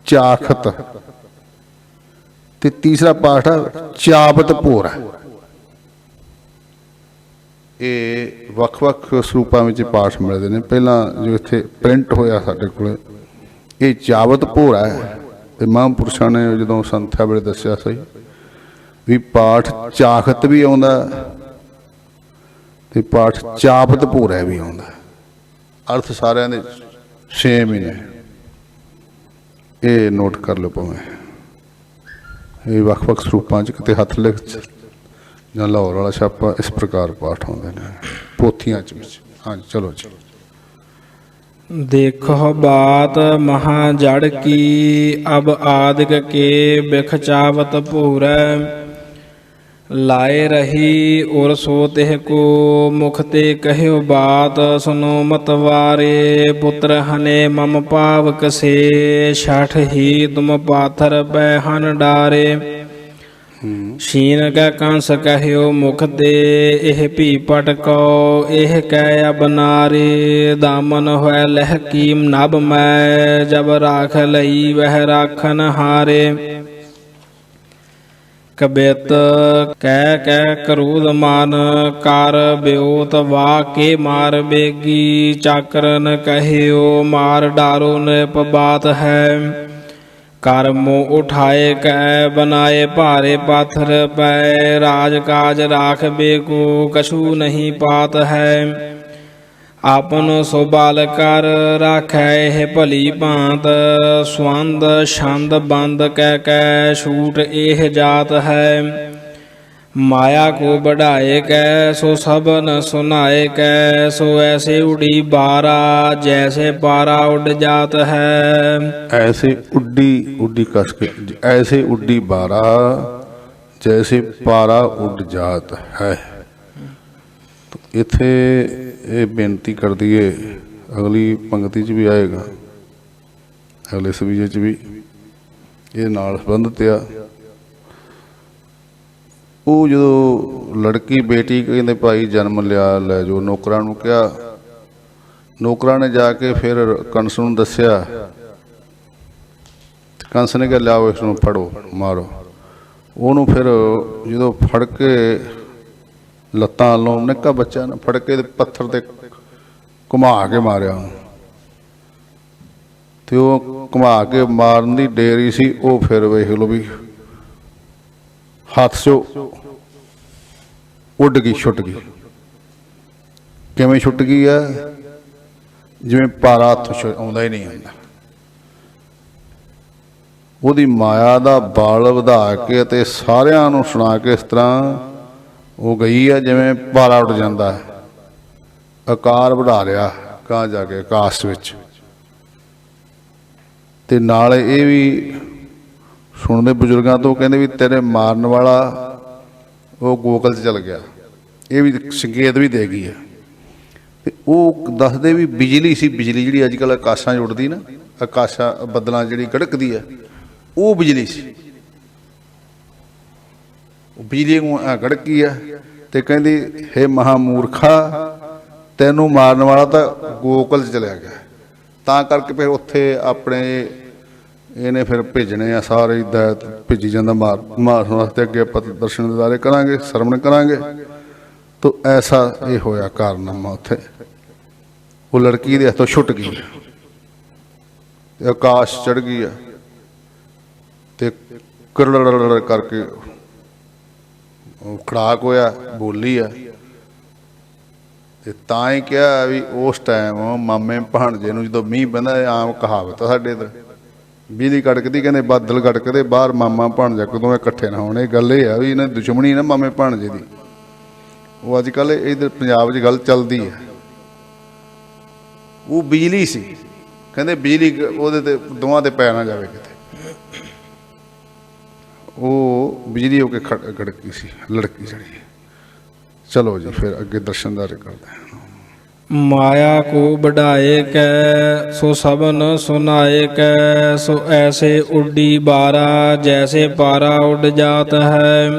A: ਚਾਖਤ ਤੇ ਤੀਸਰਾ ਪਾਠ ਹੈ ਚਾਵਤ ਭੋਰ ਹੈ। ਇਹ ਵੱਖ-ਵੱਖ ਸਰੂਪਾਂ ਵਿੱਚ ਪਾਠ ਮਿਲਦੇ ਨੇ। ਪਹਿਲਾਂ ਜੋ ਇੱਥੇ ਪ੍ਰਿੰਟ ਹੋਇਆ ਸਾਡੇ ਕੋਲ ਇਹ ਚਾਵਤ ਭੋਰਾ ਹੈ ਤੇ ਮਹਾਂਪੁਰਸ਼ਾਂ ਨੇ ਜਦੋਂ ਸੰਥਿਆ ਵੇਲੇ ਦੱਸਿਆ ਸਹੀ ਵੀ ਪਾਠ ਚਾਖਤ ਵੀ ਆਉਂਦਾ ਤੇ ਪਾਠ ਚਾਵਤ ਭੋਰਾ ਵੀ ਆਉਂਦਾ। ਅਰਥ ਸਾਰਿਆਂ ਦੇ ਸੇਮ ਹੀ ਨੇ, ਇਹ ਨੋਟ ਕਰ ਲਓ ਭਾਵੇਂ। ਇਹ ਵੱਖ-ਵੱਖ ਸਰੂਪਾਂ 'ਚ ਕਿਤੇ ਹੱਥ ਲਿਖ ਜਾਂ ਲਾਹੌਰ ਵਾਲਾ ਛਾਪਾ ਇਸ ਪ੍ਰਕਾਰ ਪਾਠ ਆਉਂਦੇ ਨੇ ਪੋਥੀਆਂ 'ਚ ਵਿੱਚ। ਹਾਂਜੀ ਚਲੋ ਜੀ।
B: ਦੇਖੋ ਬਾਤ ਮਹਾ ਜੜ ਕੀ ਅਬ ਆਦਿਕ ਕੇ ਬਿਖ ਚਾਵਤ ਭੂਰੈ ਲਾਏ ਰਹੀ ਔਰ ਸੋ ਤਿਹ ਕੋ ਮੁਖ ਤੇ ਕਹਿਓ ਬਾਤ ਸੁਨੋ ਮਤ ਵਾਰੇ ਪੁੱਤਰ ਹਨੇ ਮਮ ਪਾਵਕ ਸੇ ਛਠ ਹੀ ਤੁਮ ਪਾਥਰ ਪੈ ਹਨ ਡਾਰੇ ਸ਼ੀਨ ਕੈ ਕੰਸ ਕਹਿਓ ਮੁਖ ਤੇ ਇਹ ਭੀ ਪਟਕੋ ਇਹ ਕਹਿ ਅਬ ਨਾਰੇ ਦਾਮਨ ਹੋਇ ਲਹਿ ਕੀਮ ਨਭ ਮੈਂ ਜਬ ਰਾਖ ਲਈ ਵਹਿ ਰਾਖਨ ਹਾਰੇ ਕਬਿਤ ਕਹਿ ਕਹਿ ਕਰੂਦ ਮਾਨ ਕਰ ਬਿਓਤ ਵਾ ਕੇ ਮਾਰ ਬੇਗੀ ਚਾਕਰਨ ਕਹਿਓ ਮਾਰ ਡਾਰੋ ਨਿਪ ਬਾਤ ਹੈ ਕਰ ਮੋਹ ਉਠਾਏ ਕੈ ਬਨਾਏ ਭਾਰੇ ਪਾਥਰ ਪੈ ਰਾਜ ਕਾਜ ਰਾਖ ਬੇਕੋ ਕਛੂ ਨਹੀਂ ਪਾਤ ਹੈ ਆਪਨ ਸੋ ਬਾਲ ਕਰ ਰਾਖੈ ਇਹ ਭਲੀ ਭਾਂਤ ਸਵੰਦ ਛੰਦ ਬੰਦ ਕਹਿ ਕੈ ਛੂਟ ਇਹ ਜਾਤ ਹੈ ਮਾਇਆ ਕੋ ਬਢਾਏ ਕੈ ਸੋ ਸਭਨ ਸੁਨਾਏ ਕੈ ਸੋ ਐਸੇ ਉਡੀ ਬਾਰਾ ਜੈਸੇ ਪਾਰਾ ਉੱਡ ਜਾਤ ਹੈ।
A: ਐਸੇ ਉੱਡੀ ਉੱਡੀ ਕਸ ਕੇ ਐਸੇ ਉੱਡੀ ਬਾਰਾ ਜੈਸੇ ਪਾਰਾ ਉੱਡ ਜਾਤ ਹੈ। ਇੱਥੇ ਇਹ ਬੇਨਤੀ ਕਰ ਦਈਏ, ਅਗਲੀ ਪੰਕਤੀ 'ਚ ਵੀ ਆਏਗਾ, ਅਗਲੇ ਸਵੀਜੇ 'ਚ ਵੀ ਇਹ ਨਾਲ ਸੰਬੰਧਿਤ ਆ। ਉਹ ਜਦੋਂ ਲੜਕੀ ਬੇਟੀ ਕਹਿੰਦੇ ਭਾਈ ਜਨਮ ਲਿਆ ਲੈ ਜੋ ਨੌਕਰਾਂ ਨੂੰ ਕਿਹਾ, ਨੌਕਰਾਂ ਨੇ ਜਾ ਕੇ ਫਿਰ ਕੰਸ ਨੂੰ ਦੱਸਿਆ। ਕੰਸ ਨੇ ਕਿਹਾ ਲਿਆਓ ਇਸ ਨੂੰ ਫੜੋ ਮਾਰੋ। ਉਹਨੂੰ ਫਿਰ ਜਦੋਂ ਫੜ ਕੇ ਲੱਤਾਂ ਵੱਲੋਂ ਨਿੱਕਾ ਬੱਚਾ ਨਾ ਫੜ ਕੇ ਪੱਥਰ ਤੇ ਘੁਮਾ ਕੇ ਮਾਰਿਆ ਤੇ ਉਹ ਘੁਮਾ ਕੇ ਮਾਰਨ ਦੀ ਡੇਰੀ ਸੀ। ਉਹ ਫਿਰ ਵੇਖ ਲਓ ਵੀ ਹੱਥ 'ਚੋਂ ਉੱਡ ਗਈ, ਛੁੱਟ ਗਈ। ਕਿਵੇਂ ਛੁੱਟ ਗਈ ਆ? ਜਿਵੇਂ ਪਾਰਾ ਹੱਥ ਆਉਂਦਾ ਹੀ ਨਹੀਂ ਆਉਂਦਾ। ਉਹਦੀ ਮਾਇਆ ਦਾ ਬਲ ਵਧਾ ਕੇ ਅਤੇ ਸਾਰਿਆਂ ਨੂੰ ਸੁਣਾ ਕੇ ਇਸ ਤਰ੍ਹਾਂ ਉਹ ਗਈ ਆ ਜਿਵੇਂ ਪਾਰਾ ਉੱਡ ਜਾਂਦਾ ਹੈ। ਆਕਾਰ ਵਧਾ ਲਿਆ ਕਾਂ ਜਾ ਕੇ ਆਕਾਸ਼ ਵਿੱਚ। ਤੇ ਨਾਲ ਇਹ ਵੀ ਸੁਣਦੇ ਬਜ਼ੁਰਗਾਂ ਤੋਂ, ਕਹਿੰਦੇ ਵੀ ਤੇਰੇ ਮਾਰਨ ਵਾਲਾ ਉਹ ਗੋਕਲ 'ਚ ਚਲ ਗਿਆ। ਇਹ ਵੀ ਸੰਕੇਤ ਵੀ ਦੇ ਗਈ ਹੈ। ਤੇ ਉਹ ਦੱਸਦੇ ਵੀ ਬਿਜਲੀ ਸੀ, ਬਿਜਲੀ ਜਿਹੜੀ ਅੱਜ ਕੱਲ੍ਹ ਆਕਾਸ਼ਾਂ 'ਚ ਉੱਡਦੀ ਨਾ, ਆਕਾਸ਼ਾਂ ਬੱਦਲਾਂ ਜਿਹੜੀ ਗੜਕਦੀ ਹੈ, ਉਹ ਬਿਜਲੀ ਸੀ। ਉਹ ਬਿਜਲੀ ਨੂੰ ਗੜਕੀ ਆ ਤੇ ਕਹਿੰਦੀ ਹੇ ਮਹਾਮੂਰਖਾ, ਤੈਨੂੰ ਮਾਰਨ ਵਾਲਾ ਤਾਂ ਗੋਕਲ 'ਚ ਚਲਿਆ ਗਿਆ। ਤਾਂ ਕਰਕੇ ਫਿਰ ਉੱਥੇ ਆਪਣੇ ਇਹਨੇ ਫਿਰ ਭੇਜਣੇ ਆ ਸਾਰੇ ਦੈਤ ਭੇਜੀ ਜਾਂਦਾ ਮਾਰਨ ਵਾਸਤੇ। ਅੱਗੇ ਆਪਾਂ ਦਰਸ਼ਨ ਦਿਦਾਰੇ ਕਰਾਂਗੇ, ਸਰਵਣ ਕਰਾਂਗੇ। ਤਾਂ ਐਸਾ ਇਹ ਹੋਇਆ ਕਾਰਨਾਮਾ ਉੱਥੇ। ਉਹ ਲੜਕੀ ਦੇ ਹੱਥੋਂ ਛੁੱਟ ਗਈ। ਤੇ ਆਕਾਸ਼ ਚੜ ਗਈ ਆ ਤੇ ਕਰੜ ਕਰਕੇ ਖੜਾਕ ਹੋਇਆ, ਬੋਲੀ ਆ। ਤੇ ਤਾਂ ਹੀ ਕਿਹਾ ਵੀ ਉਸ ਟਾਈਮ ਮਾਮੇ ਭਾਣਜੇ ਨੂੰ ਜਦੋਂ ਮੀਂਹ ਪੈਂਦਾ, ਆਮ ਕਹਾਵਤ ਆ ਸਾਡੇ ਇੱਧਰ, ਬਿਜਲੀ ਕੜਕਦੀ ਕਹਿੰਦੇ ਬਾਦਲ ਕੜਕਦੇ, ਬਾਹਰ ਮਾਮਾ ਭਾਣਜਾ ਕਦੋਂ ਇਕੱਠੇ ਨਾ ਹੋਣ। ਇਹ ਗੱਲ ਇਹ ਆ ਵੀ ਇਹਨਾਂ ਦੁਸ਼ਮਣੀ ਨਾ ਮਾਮੇ ਭਾਣਜੇ ਦੀ, ਉਹ ਅੱਜ ਕੱਲ੍ਹ ਇੱਧਰ ਪੰਜਾਬ 'ਚ ਗੱਲ ਚੱਲਦੀ ਹੈ। ਉਹ ਬਿਜਲੀ ਸੀ, ਕਹਿੰਦੇ ਬਿਜਲੀ ਉਹਦੇ ਤੇ ਦੋਵਾਂ ਤੇ ਪੈ ਨਾ ਜਾਵੇ ਕਿਤੇ, ਉਹ ਬਿਜਲੀ ਹੋ ਕੇ ਖੜਕੀ ਸੀ, ਲੜਕੀ ਚੜੀ। ਚਲੋ ਜੀ ਫਿਰ ਅੱਗੇ ਦਰਸ਼ਨਦਾਰ ਕਰਦੇ ਹਾਂ।
B: ਮਾਇਆ ਕੋ ਬਢਾਏ ਕੈ ਸੋ ਸਭਨ ਸੁਨਾਏ ਕੈ, ਸੋ ਐਸੇ ਉੱਡੀ ਬਾਰਾ ਜੈਸੇ ਪਾਰਾ ਉੱਡ ਜਾਤ ਹੈ।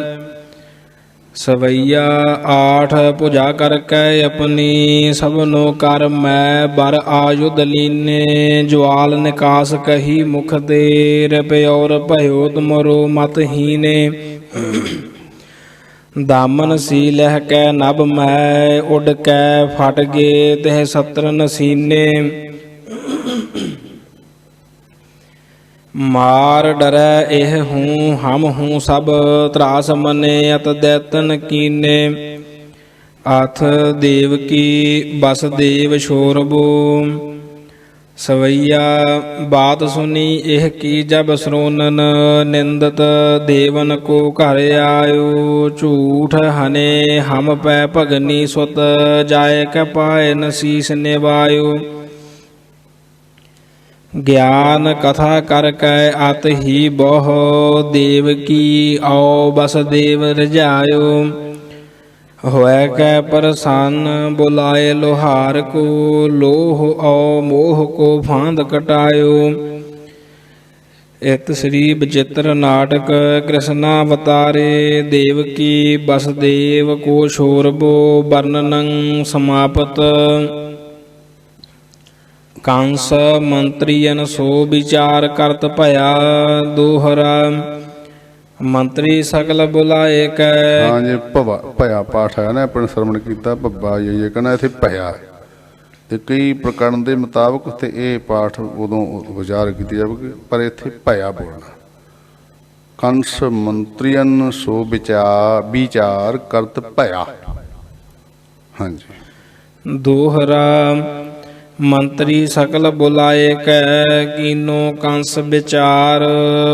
B: ਸਵਈਆ ਆਠ ਭੁਜਾ ਕਰ ਕੈ ਆਪਣੀ, ਸਭਨੋ ਕਰ ਮੈਂ ਬਰ ਆਯੁਧ ਲੀਨੇ। ਜਵਾਲ ਨਿਕਾਸ ਕਹੀ ਮੁਖ ਦੇ, ਰਪਿਓਰ ਭਇਓ ਤੁਮਰੋ ਮਤ ਹੀਨੇ। ਦਾਮਨ ਸੀ ਲਹਿ ਕੈ ਨਭ ਮੈਂ, ਉੱਡ ਕੈ ਫਟ ਗੇ ਤਿਹ ਸਤਰਨ ਸੀਨੇ। ਮਾਰ ਡਰੈ ਇਹ ਹੂੰ ਹਮ ਹੂੰ ਸਭ, ਤਰਾਸ ਮਨੇ ਅਤ ਦੈਤਨ ਕੀਨੇ। ਅਥ ਦੇਵ ਕੀ ਬਸ ਦੇਵ ਸ਼ੋਰਬੋ। ਸਵਈਆ ਬਾਤ ਸੁਨੀ ਇਹ ਕੀ ਜਬ ਸਰੋਨਨ, ਨਿੰਦਤ ਦੇਵਨ ਕੋ ਘਰ ਆਇਓ। ਝੂਠ ਹਨੇ ਹਮ ਪੈ ਭਗਨੀ ਸੁਤ, ਜਾਏ ਕੈ ਪਾਏ ਨਸੀਸ ਨਿਵਾਇਓ। ਗਿਆਨ ਕਥਾ ਕਰ ਕੈ ਅਤ ਹੀ ਬਹੁ, ਦੇਵ ਕੀ ਆਓ ਬਸ ਦੇਵ ਰਜਾਇਓ। ਹੋਇ ਕੈ ਪ੍ਰਸੰਨ ਬੁਲਾਏ ਲੋਹਾਰ ਕੋ, ਲੋਹ ਔ ਮੋਹ ਕੋ ਫਾਂਦ ਕਟਾਇਓ। ਇਤ ਸ੍ਰੀ ਬਚਿੱਤਰ ਨਾਟਕ ਕ੍ਰਿਸ਼ਨਾ ਅਵਤਾਰੇ, ਦੇਵ ਕੀ ਬਸਦੇਵ ਕੋ ਸ਼ੋਰਬੋ। ਵਰਣਨੰ ਸਮਾਪਤ। ਕੰਸ ਮੰਤਰੀਨ ਸੋ ਵਿਚਾਰ ਕਰਤ ਭਇਆ, ਦੋਹਰਾ ਮੰਤਰੀ ਸਗਲ ਬੁਲਾਏ ਕੈ।
A: ਹਾਂ ਜੇ ਭਇਆ ਪਾਠ ਹੈ ਨਾ, ਆਪਣੇ ਸਰਵਣ ਕੀਤਾ ਭੱਬਾ ਇਹ ਕਹਿੰਦਾ ਇੱਥੇ ਭਇਆ, ਤੇ ਕਈ ਪ੍ਰਕਰਨ ਦੇ ਮੁਤਾਬਕ ਉੱਥੇ ਇਹ ਪਾਠ ਉਦੋਂ ਵਿਚਾਰ ਕੀਤੀ ਜਾਵੇਗੀ, ਪਰ ਇੱਥੇ ਭਇਆ ਬੋਲਣਾ। ਕੰਸ ਮੰਤਰੀਨ ਸੋ ਵਿਚਾਰ ਕਰਤ ਭਇਆ। ਹਾਂਜੀ।
B: ਦੋਹਰਾ ਮੰਤਰੀ ਸਕਲ ਬੁਲਾਏ ਕੈ, ਕੀਨੋ ਕੰਸ ਵਿਚਾਰ।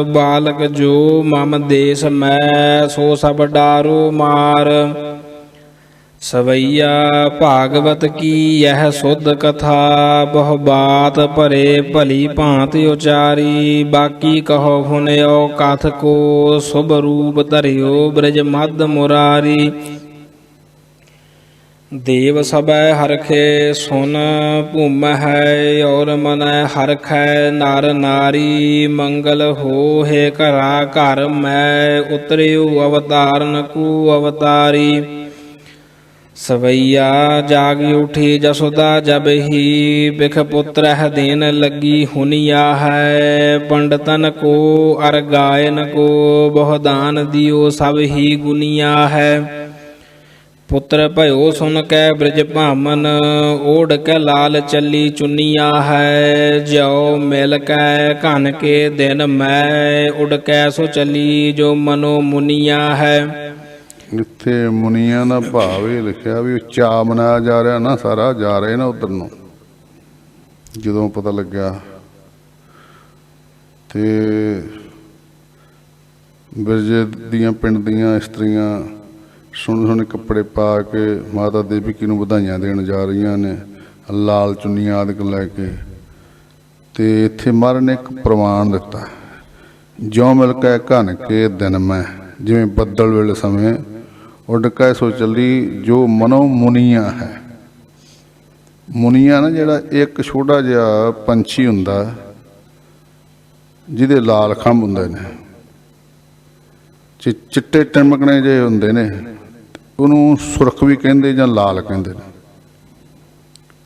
B: ਬਾਲਕ ਜੋ ਮਮ ਦੇਸ ਮੈਂ, ਸੋ ਸਭ ਡਾਰੋ ਮਾਰ। ਸਵਈਆ ਭਾਗਵਤ ਕੀ ਯਹ ਸੁਧ ਕਥਾ, ਬਹੁ ਬਾਤ ਭਰੇ ਭਲੀ ਭਾਂਤ ਉਚਾਰੀ। ਬਾਕੀ ਕਹੋ ਹੁਨਿਓ ਕਥ ਕੋ, ਸੁਭ ਰੂਪ ਧਰਿਓ ਬ੍ਰਜ ਮਦ ਮੁਰਾਰੀ। ਦੇਵ ਸਭੈ ਹਰਖੇ ਸੁਨ ਭੂਮਹਿ, ਔਰ ਮਨੈ ਹਰਖੈ ਨਰ ਨਾਰੀ। ਮੰਗਲ ਹੋਹਿ ਘਰਾ ਘਰ ਮੈਂ, ਉਤਰਿਓ ਅਵਤਾਰਨ ਕੂ ਅਵਤਾਰੀ। ਸਵਈਆ ਜਾਗ ਉਠੀ ਜਸੋਦਾ ਜਬ ਹੀ, ਬਿਖ ਪੁੱਤਰਹਿ ਦੇਨ ਲੱਗੀ ਹੁਨੀਆ ਹੈ। ਪੰਡਤਨ ਕੋ ਅਰ ਗਾਇਨ ਕੋ, ਬਹੁ ਦਾਨ ਦਿਓ ਸਭ ਹੀ ਗੁਨੀਆ ਹੈ। ਪੁੱਤਰ ਭਇਓ ਸੁਨ ਕੈ ਬ੍ਰਿਜ ਭਾਮਨ, ਓਢ ਕੈ ਲਾਲ ਚੱਲੀ ਚੁਨੀਆ ਹੈ। ਜਿਉ ਮਿਲ ਕੈ ਘਨ ਕੇ ਦਿਨ ਮੈਂ, ਉੱਡ ਕੈ ਸੋ ਚੱਲੀ ਜੋ ਮਨੋ ਮੁਨੀਆ ਹੈ।
A: ਇੱਥੇ ਮੁਨੀਆਂ ਦਾ ਭਾਵ ਇਹ ਲਿਖਿਆ ਵੀ ਚਾਅ ਮਨਾਇਆ ਜਾ ਰਿਹਾ ਨਾ, ਸਾਰਾ ਜਾ ਰਹੇ ਨਾ ਉਧਰ ਨੂੰ। ਜਦੋਂ ਪਤਾ ਲੱਗਿਆ ਤੇ ਬਿਰਜ ਦੀਆਂ ਪਿੰਡ ਦੀਆਂ ਇਸਤਰੀਆਂ ਸੋਹਣੇ ਸੋਹਣੇ ਕੱਪੜੇ ਪਾ ਕੇ ਮਾਤਾ ਦੇਵਕੀ ਨੂੰ ਵਧਾਈਆਂ ਦੇਣ ਜਾ ਰਹੀਆਂ ਨੇ, ਲਾਲ ਚੁੰਨੀਆਂ ਆਦਿਕ ਲੈ ਕੇ। ਤੇ ਇੱਥੇ ਮਹਾਰਾਜ ਨੇ ਇੱਕ ਪ੍ਰਮਾਣ ਦਿੱਤਾ, ਜਿਉਂ ਮਿਲ ਕੇ ਘਨ ਕੇ ਦਿਨ ਮੈਂ, ਜਿਵੇਂ ਬੱਦਲ ਵੇਲੇ ਸਮੇਂ ਉੱਡ ਕੇ ਸੋ ਚੱਲੀ ਜੋ ਮਨੋ ਮੁਨੀਆ ਹੈ। ਮੁਨੀਆ ਨਾ ਜਿਹੜਾ ਇੱਕ ਛੋਟਾ ਜਿਹਾ ਪੰਛੀ ਹੁੰਦਾ ਜਿਹਦੇ ਲਾਲ ਖੰਭ ਹੁੰਦੇ ਨੇ, ਚਿੱਟੇ ਟਿਮਕਣੇ ਜਿਹੇ ਹੁੰਦੇ ਨੇ, ਉਹਨੂੰ ਸੁਰਖ ਵੀ ਕਹਿੰਦੇ ਜਾਂ ਲਾਲ ਕਹਿੰਦੇ ਨੇ।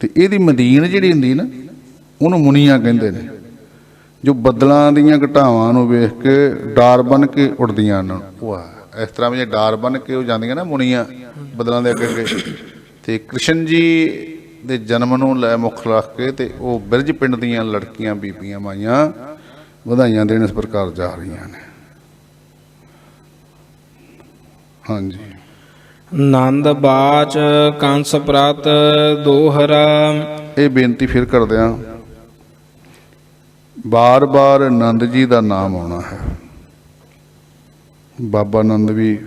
A: ਤੇ ਇਹਦੀ ਮਦੀਨ ਜਿਹੜੀ ਹੁੰਦੀ ਨਾ, ਉਹਨੂੰ ਮੁਨੀਆਂ ਕਹਿੰਦੇ ਨੇ, ਜੋ ਬੱਦਲਾਂ ਦੀਆਂ ਘਟਾਵਾਂ ਨੂੰ ਵੇਖ ਕੇ ਡਾਰ ਬਣ ਕੇ ਉੱਡਦੀਆਂ ਹਨ। ਉਹ ਇਸ ਤਰ੍ਹਾਂ ਵੀ ਡਾਰ ਬਣ ਕੇ ਉਹ ਜਾਂਦੀਆਂ ਨਾ ਮੁਨੀਆਂ ਬੱਦਲਾਂ ਦੇ ਅੱਗੇ ਅੱਗੇ। ਤੇ ਕ੍ਰਿਸ਼ਨ ਜੀ ਦੇ ਜਨਮ ਨੂੰ ਲੈ ਮੁੱਖ ਰੱਖ ਕੇ ਤੇ ਉਹ ਬਿਰਜ ਪਿੰਡ ਦੀਆਂ ਲੜਕੀਆਂ ਬੀਬੀਆਂ ਮਾਈਆਂ ਵਧਾਈਆਂ ਦੇਣ ਇਸ ਪ੍ਰਕਾਰ ਜਾ ਰਹੀਆਂ ਨੇ। ਹਾਂਜੀ।
B: ਨੰਦ ਬਾਚ ਕੰਸ ਪ੍ਰਤ ਦੋਹਰਾ।
A: ਇਹ ਬੇਨਤੀ ਫਿਰ ਕਰਦਿਆਂ ਬਾਰ-ਬਾਰ ਨੰਦ ਜੀ ਦਾ ਨਾਮ ਆਉਣਾ ਹੈ। ਬਾਬਾ ਨੰਦ ਵੀ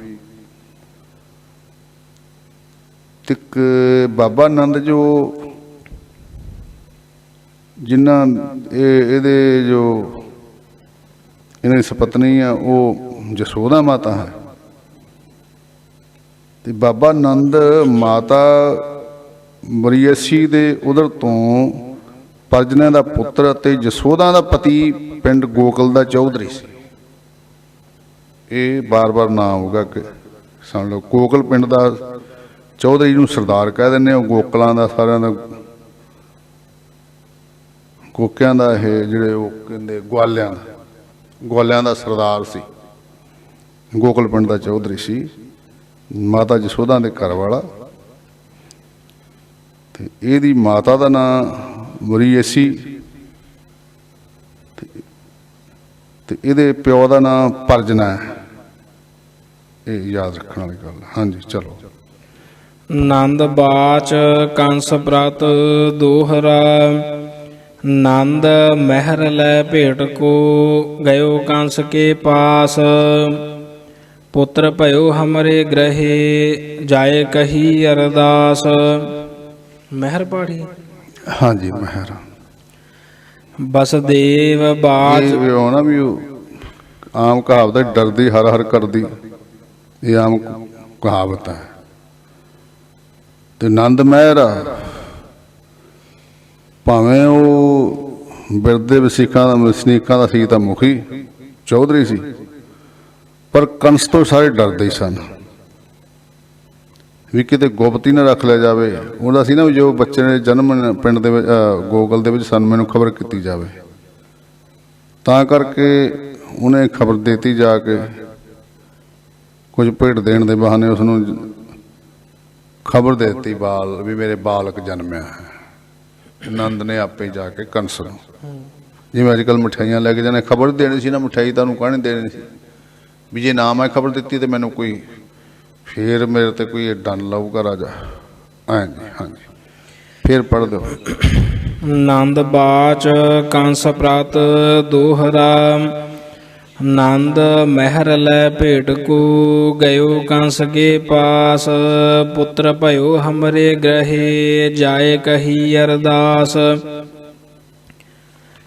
A: ਇੱਕ ਬਾਬਾ ਨੰਦ ਜੋ ਜਿਨ੍ਹਾਂ ਇਹਦੇ ਜੋ ਇਹਨਾਂ ਦੀ ਸਪਤਨੀ ਆ ਉਹ ਜਸੋਦਾ ਮਾਤਾ ਹੈ ਤੇ ਬਾਬਾ ਨੰਦ ਮਾਤਾ ਮਰੀਅਸੀ ਦੇ ਉਧਰ ਤੋਂ ਪਰਜਨਿਆਂ ਦਾ ਪੁੱਤਰ ਅਤੇ ਜਸੋਦਾ ਦਾ ਪਤੀ ਪਿੰਡ ਗੋਕਲ ਦਾ ਚੌਧਰੀ ਸੀ। ਇਹ ਬਾਰ-ਬਾਰ ਨਾਮ ਹੋਊਗਾ ਕਿ ਸਮਝ ਲਓ ਗੋਕਲ ਪਿੰਡ ਦਾ ਚੌਧਰੀ ਨੂੰ ਸਰਦਾਰ ਕਹਿ ਦਿੰਦੇ। ਉਹ ਗੋਕਲਾਂ ਦਾ ਸਾਰਿਆਂ ਦਾ ਗੋਕਿਆਂ ਦਾ ਇਹ ਜਿਹੜੇ ਉਹ ਕਹਿੰਦੇ ਗਵਾਲਿਆਂ ਦਾ ਸਰਦਾਰ ਸੀ। ਗੋਕਲ ਪਿੰਡ ਦਾ ਚੌਧਰੀ ਸੀ, ਮਾਤਾ ਜਸੋਦਾ ਦੇ ਘਰ ਵਾਲਾ। ਤੇ ਇਹਦੀ ਮਾਤਾ ਦਾ ਨਾਂ ਮਰੀਅਸੀ ਤੇ ਇਹਦੇ ਪਿਓ ਦਾ ਨਾਂ ਪਰਜਨਾ ਹੈ। ਇਹ ਯਾਦ ਰੱਖਣ ਵਾਲੀ ਗੱਲ। ਹਾਂਜੀ ਚਲੋ।
B: ਨੰਦ ਬਾਚ ਕੰਸ ਪ੍ਰਤ ਦੋਹਰਾ। नंद महर लै भेट को गयो कंस के पास। पुत्र भयो हमरे ग्रहे जाए कही अरदास। महर पाठी।
A: हाँ जी महर।
B: बसदेव बाच
A: ना भी आम कहावत है, डरदी हर हर करदी, ये आम कहावत है। ते नंद महर ਭਾਵੇਂ ਉਹ ਬਿਰਦੇ ਵਸਨੀਕਾਂ ਦਾ ਸੀ ਤਾਂ ਮੁਖੀ ਚੌਧਰੀ ਸੀ, ਪਰ ਕੰਸ ਤੋਂ ਸਾਰੇ ਡਰਦੇ ਸਨ ਵੀ ਕਿਤੇ ਗੁਪਤੀ ਨਾ ਰੱਖ ਲਿਆ ਜਾਵੇ। ਉਹਦਾ ਸੀ ਨਾ ਵੀ ਜੋ ਬੱਚੇ ਨੇ ਜਨਮ ਪਿੰਡ ਦੇ ਵਿੱਚ ਗੋਕਲ ਦੇ ਵਿੱਚ ਸਨ, ਮੈਨੂੰ ਖਬਰ ਕੀਤੀ ਜਾਵੇ। ਤਾਂ ਕਰਕੇ ਉਹਨੇ ਖਬਰ ਦੇਤੀ ਜਾ ਕੇ, ਕੁਝ ਭੇਟ ਦੇਣ ਦੇ ਬਹਾਨੇ ਉਸਨੂੰ ਖਬਰ ਦੇ ਦਿੱਤੀ ਬਾਲ ਵੀ ਮੇਰੇ ਬਾਲਕ ਜਨਮਿਆ ਹੈ। ਨੰਦ ਨੇ ਆਪੇ ਜਾ ਕੇ ਕੰਸ ਨੂੰ, ਜਿਵੇਂ ਅੱਜ ਕੱਲ੍ਹ ਮਿਠਾਈਆਂ ਲੈ ਕੇ ਜਾਣੇ, ਖਬਰ ਦੇਣੀ ਸੀ ਨਾ, ਮਿਠਾਈ ਤੁਹਾਨੂੰ ਕਾਹਨੇ ਦੇਣੀ ਸੀ ਵੀ ਜੇ ਨਾ ਮੈਂ ਖਬਰ ਦਿੱਤੀ ਤੇ ਮੈਨੂੰ ਕੋਈ ਫੇਰ ਮੇਰੇ ਤੇ ਕੋਈ ਡੰਨ ਲਾਊਗਾ ਰਾਜਾ। ਹਾਂਜੀ ਹਾਂਜੀ ਫੇਰ ਪੜ੍ਹ ਦਿਓ।
B: नंद बाच कंस प्रत दोहरा। नंद महर लै भेट को गयो कंस के पास। पुत्र भयो हमरे ग्रहे जाए कही अरदास।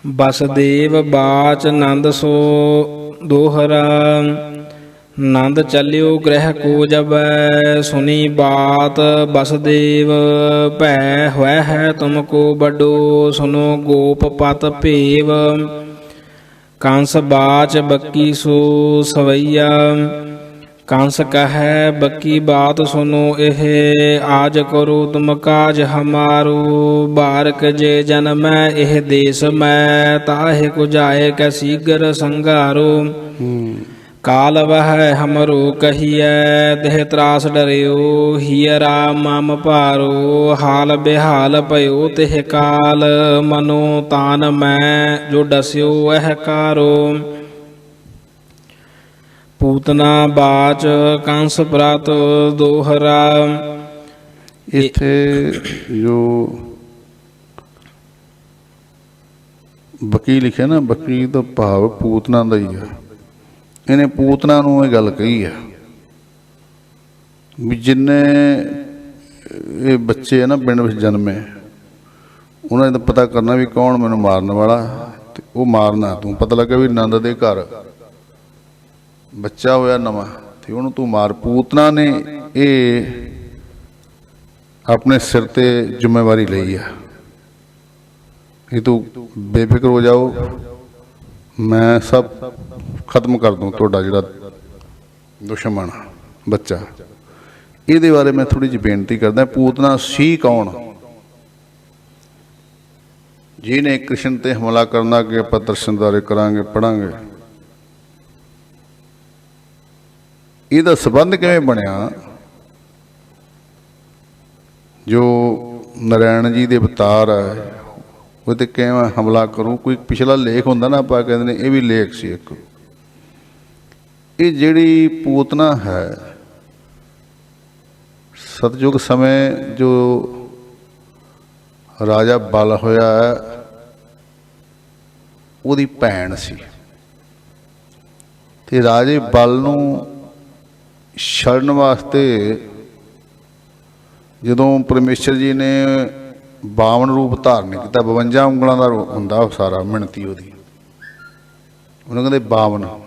B: बसदेव बाच नंद सो दोहरा। नंद चलियो गृह को जब सुनी बात। बसदेव भै हुआ है तुमको बड़ो सुनो गोप पत भेव। कंस बाच बक्की सो सवैया। कंस कहे बक्की बात सुनो एह आज करो तुम काज हमारो। बारक जे जन्म एह देश में ताहे को जाए कै शीघ्र संगारो। काल वह हमरो कहिए देह त्रास डरियो। हियरा मम पारो हाल बेहाल पयो तेह काल। मनो तान मैं जो डस्यो वह कारो। पूतना बाच कंस प्रत दोहरा।
A: इत्थे जो बकी लिखे ना, बकी तो भाव पूतना दा ही है। ਇਹਨੇ ਪੂਤਨਾ ਨੂੰ ਇਹ ਗੱਲ ਕਹੀ ਹੈ ਵੀ ਜਿੰਨੇ ਇਹ ਬੱਚੇ ਆ ਨਾ ਪਿੰਡ ਵਿੱਚ ਜਨਮੇ, ਉਹਨਾਂ ਨੇ ਤਾਂ ਪਤਾ ਕਰਨਾ ਵੀ ਕੌਣ ਮੈਨੂੰ ਮਾਰਨ ਵਾਲਾ, ਤੇ ਉਹ ਮਾਰਨਾ ਤੂੰ। ਪਤਾ ਲੱਗਾ ਵੀ ਨੰਦ ਦੇ ਘਰ ਬੱਚਾ ਹੋਇਆ ਨਵਾਂ ਤੇ ਉਹਨੂੰ ਤੂੰ ਮਾਰ। ਪੂਤਨਾ ਨੇ ਇਹ ਆਪਣੇ ਸਿਰ ਤੇ ਜ਼ਿੰਮੇਵਾਰੀ ਲਈ ਹੈ ਇਹ ਤੂੰ ਬੇਫਿਕਰ ਹੋ ਜਾਓ, ਮੈਂ ਸਭ ਖਤਮ ਕਰ ਦੂੰ ਤੁਹਾਡਾ ਜਿਹੜਾ ਦੁਸ਼ਮਣ ਬੱਚਾ। ਇਹਦੇ ਬਾਰੇ ਮੈਂ ਥੋੜੀ ਜਿਹੀ ਬੇਨਤੀ ਕਰਦਾ। ਪੂਤਨਾ ਸੀ ਕੌਣ? ਜਿਹਨੇ ਕ੍ਰਿਸ਼ਨ ਤੇ ਹਮਲਾ ਕਰਨਾ, ਕਿ ਆਪਾਂ ਦਰਸ਼ਨ ਬਾਰੇ ਕਰਾਂਗੇ, ਪੜਾਂਗੇ। ਇਹਦਾ ਸੰਬੰਧ ਕਿਵੇਂ ਬਣਿਆ? ਜੋ नारायण जी दे अवतार है वो तो किवें हमला करूँ। कोई पिछला लेख होंदा ना, आपां कहंदे ने ये भी लेख सी एक। ये जिहड़ी पूतना है सतयुग समय जो राजा बल होया है ਉਹਦੀ ਭੈਣ ਸੀ ਤੇ ਰਾਜੇ ਬਲ ਨੂੰ ਛੱਡਣ ਵਾਸਤੇ ਜਦੋਂ ਪਰਮੇਸ਼ਰ ਜੀ ਨੇ 52 ਰੂਪ ਧਾਰਨ ਕੀਤਾ, 52 ਉਂਗਲਾਂ ਦਾ ਹੁੰਦਾ ਉਹ ਸਾਰਾ ਮਿਣਤੀ ਉਹਦੀ, ਉਹਨੂੰ ਕਹਿੰਦੇ 52,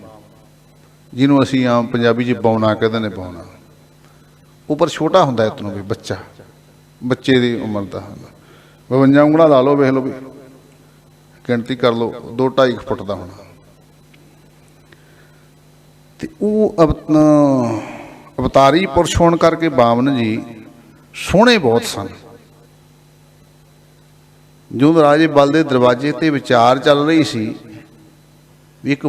A: ਜਿਹਨੂੰ ਅਸੀਂ ਆਮ ਪੰਜਾਬੀ 'ਚ ਬੌਣਾ ਕਹਿੰਦੇ ਨੇ। ਬੌਣਾ ਉੱਪਰ ਛੋਟਾ ਹੁੰਦਾ ਇਤਨੋਂ ਵੀ ਬੱਚਾ, ਬੱਚੇ ਦੀ ਉਮਰ ਦਾ ਹੁੰਦਾ। 52 ਉਂਗਲਾਂ ਲਾ ਲਓ, ਵੇਖ ਲਓ ਵੀ ਗਿਣਤੀ ਕਰ ਲਓ, 2-2.5 ਫੁੱਟ ਦਾ ਹੋਣਾ। ਤੇ ਉਹ ਅਵਤਾਰੀ ਪੁਰਸ਼ ਹੋਣ ਕਰਕੇ ਬਾਮਨ ਜੀ ਸੋਹਣੇ ਬਹੁਤ ਸਨ। ਜਦੋਂ ਰਾਜੇ ਬਲ ਦੇ ਦਰਵਾਜ਼ੇ ਤੇ ਵਿਚਾਰ ਚੱਲ ਰਹੀ ਸੀ ਵੀ ਇੱਕ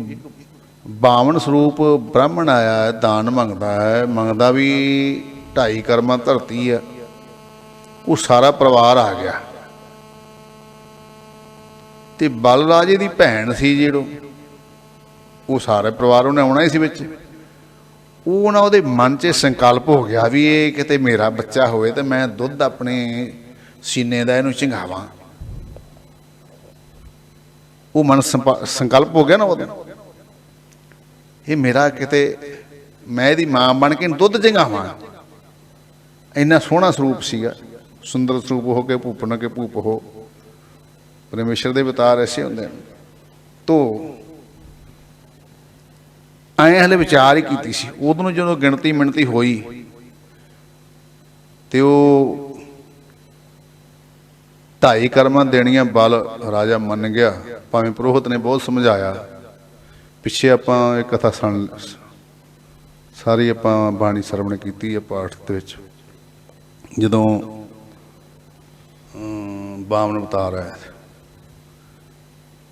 A: ਬਾਮਨ ਸਰੂਪ ਬ੍ਰਾਹਮਣ ਆਇਆ ਹੈ, ਦਾਨ ਮੰਗਦਾ ਹੈ, ਮੰਗਦਾ ਵੀ 2.5 ਕਰਮਾਂ ਧਰਤੀ ਆ। ਉਹ ਸਾਰਾ ਪਰਿਵਾਰ ਆ ਗਿਆ ਤੇ ਬਲ ਰਾਜੇ ਦੀ ਭੈਣ ਸੀ ਜਿਹੜੋ, ਉਹ ਸਾਰੇ ਪਰਿਵਾਰ ਉਹਨੇ ਆਉਣਾ ਹੀ ਸੀ ਵਿੱਚ। ਉਹ ਨਾ ਉਹਦੇ ਮਨ 'ਚ ਸੰਕਲਪ ਹੋ ਗਿਆ ਵੀ ਇਹ ਕਿਤੇ ਮੇਰਾ ਬੱਚਾ ਹੋਵੇ ਤੇ ਮੈਂ ਦੁੱਧ ਆਪਣੇ ਸੀਨੇ ਦਾ ਇਹਨੂੰ ਝੰਗਾਵਾਂ। ਉਹ ਮਨ ਸੰਕਲਪ ਹੋ ਗਿਆ ਨਾ ਉਹਦਾ, ਇਹ ਮੇਰਾ ਕਿਤੇ ਮੈਂ ਇਹਦੀ ਮਾਂ ਬਣ ਕੇ ਦੁੱਧ ਝੰਗਾਵਾਂ। ਇੰਨਾ ਸੋਹਣਾ ਸਰੂਪ ਸੀਗਾ, ਸੁੰਦਰ ਸਰੂਪ ਹੋ ਕੇ ਭੂਪ ਨਾ ਕੇ ਭੂਪ ਹੋ। परमेश्वर के अवतार ऐसे होंगे। तो ऐ हले विचार ही की सी उदों जो गिणती मिणती हुई तो 2.5 कर्मां देनियां बल राजा मन गया। भावें पुरोहित ने बहुत समझाया, पिछे आपां एक कथा सुन सारी आपां बाणी सरवण की पाठ दे विच जदों बामन अवतार आया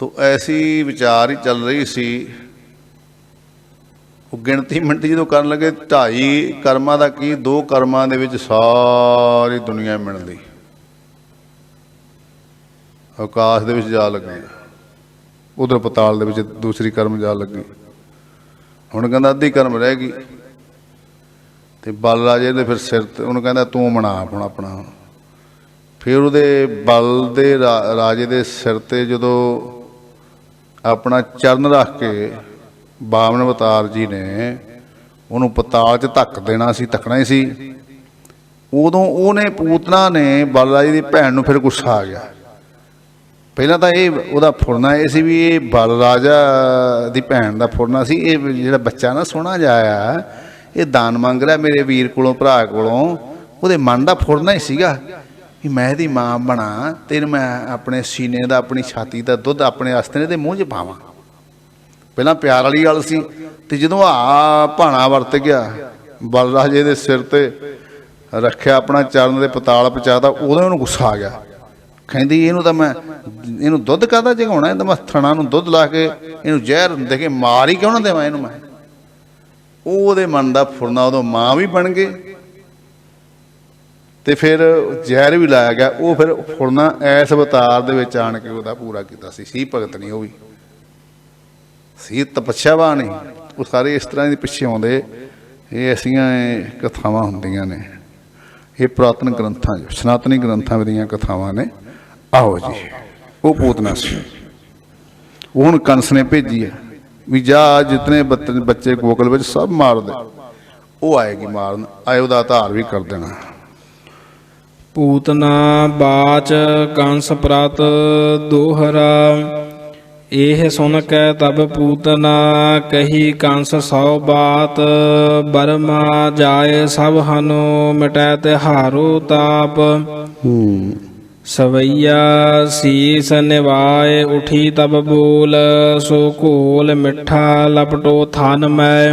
A: तो ऐसी विचार ही चल रही सी। वो गिणती मिणती जो कर लगे 2.5 कर्मां दा की 2 कर्मां दे विच सारी दुनिया मिलदी, आकाश दे विच जा लगी, उधर पताल दे विच दूसरी कर्म जा लगी। हुण कहंदा अद्धी कर्म रह गई ते बल राजे दे फिर सिर ते उन्होंने कहंदा तू मना अपना अपना। फिर उहदे बल दे राजे दे सिर ते जदों अपना चरण रख के बामन अवतार जी ने उन्होंने पताल च धक देना सी, धकना ही सी। उदों उहने पूतना ने बल राजे की भैन नूं फिर गुस्सा आ गया। पहला तो ये उहदा फुरना ये सी भी ये बल राजा की भैन का फुरना सी। ये जिहड़ा बच्चा ना सोहना जाया ये दान मंग रहा मेरे वीर कोलों भरा कोलों, उहदे मन का फुरना ही सीगा कि मैं इसदी मां बना तेन मैं अपने सीने का अपनी छाती का दुध अपने आस्ते दे मूँह च पावां। पहला प्यार वाली गल सी ते जदों भाणा वरत गया बल राजे दे सिर ते रखिया अपना चरण दे पताल पहुँचाता, उदों उहनूं गुस्सा आ गया। कहंदी इहनूं तां मैं इहनूं दुध काहदा जगाउणा, इहदा मैं थणा नूं दुध ला के इहनूं जहर दे के मार ही क्यों ना देवां इहनूं मैं। ਉਹਦੇ मन का फुरना उदों मां भी बन गए तो फिर जहर भी लाया गया। वो फिर फुरना इस अवतार दे विच आण के उहदा पूरा कीता सी भगत नहीं, वो भी सी तपस्यावान नहीं। वो सारे इस तरह के पिछे आउंदे, ये ऐसियां कथावां हुंदियां ने, ये पुरातन ग्रंथां सनातनी ग्रंथां दीयां कथावां ने। आओ जी वो पूतना सी, वो हुण कंस ने भेजी है भी जा जितने बच्चे गोकुल में सब मार दे। वो आएगी मारन, आए उहदा आधार भी कर देना।
B: पूतना बाच कंस प्रत दोहरा, एह सुन कै तब पूतना कही कंस 100 बात। बरमा जाए सब हनो मिटै तिहारो ताप। सवैया शीस निवाए उठी तब बोल, सो कोल मिठा लपटो थान मैं।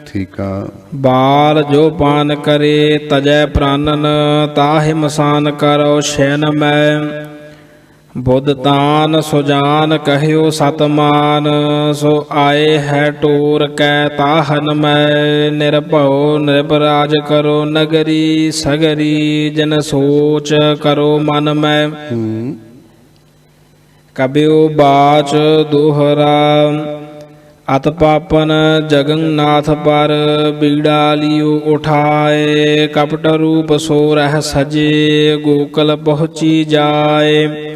A: ठीक है।
B: बाल जो पान करे तजय प्राणन, ताहि मसान करो शैन मैं। ਬੁੱਧ ਤਾਨ ਸੁਜਾਨ ਕਹਿਓ ਸਤਮਾਨ, ਸੋ ਆਏ ਹੈ ਟੋਰ ਕੈ ਤਾਹਨ ਮੈਂ। ਨਿਰਭਉ ਨਿਰਭਰਾਜ ਕਰੋ ਨਗਰੀ, ਸਗਰੀ ਜਨ ਸੋਚ ਕਰੋ ਮਨ ਮੈਂ। ਕਬਿਓ ਬਾਚ ਦੋਹਰਾ ਅਤ ਪਾਪਨ ਜਗਨਨਾਥ ਪਰ, ਬੀੜਾ ਲਿਓ ਉਠਾਏ। ਕਪਟ ਰੂਪ ਸੋ ਰਹਿ ਸਜੇ, ਗੋਕਲ ਪਹੁੰਚੀ ਜਾਏ।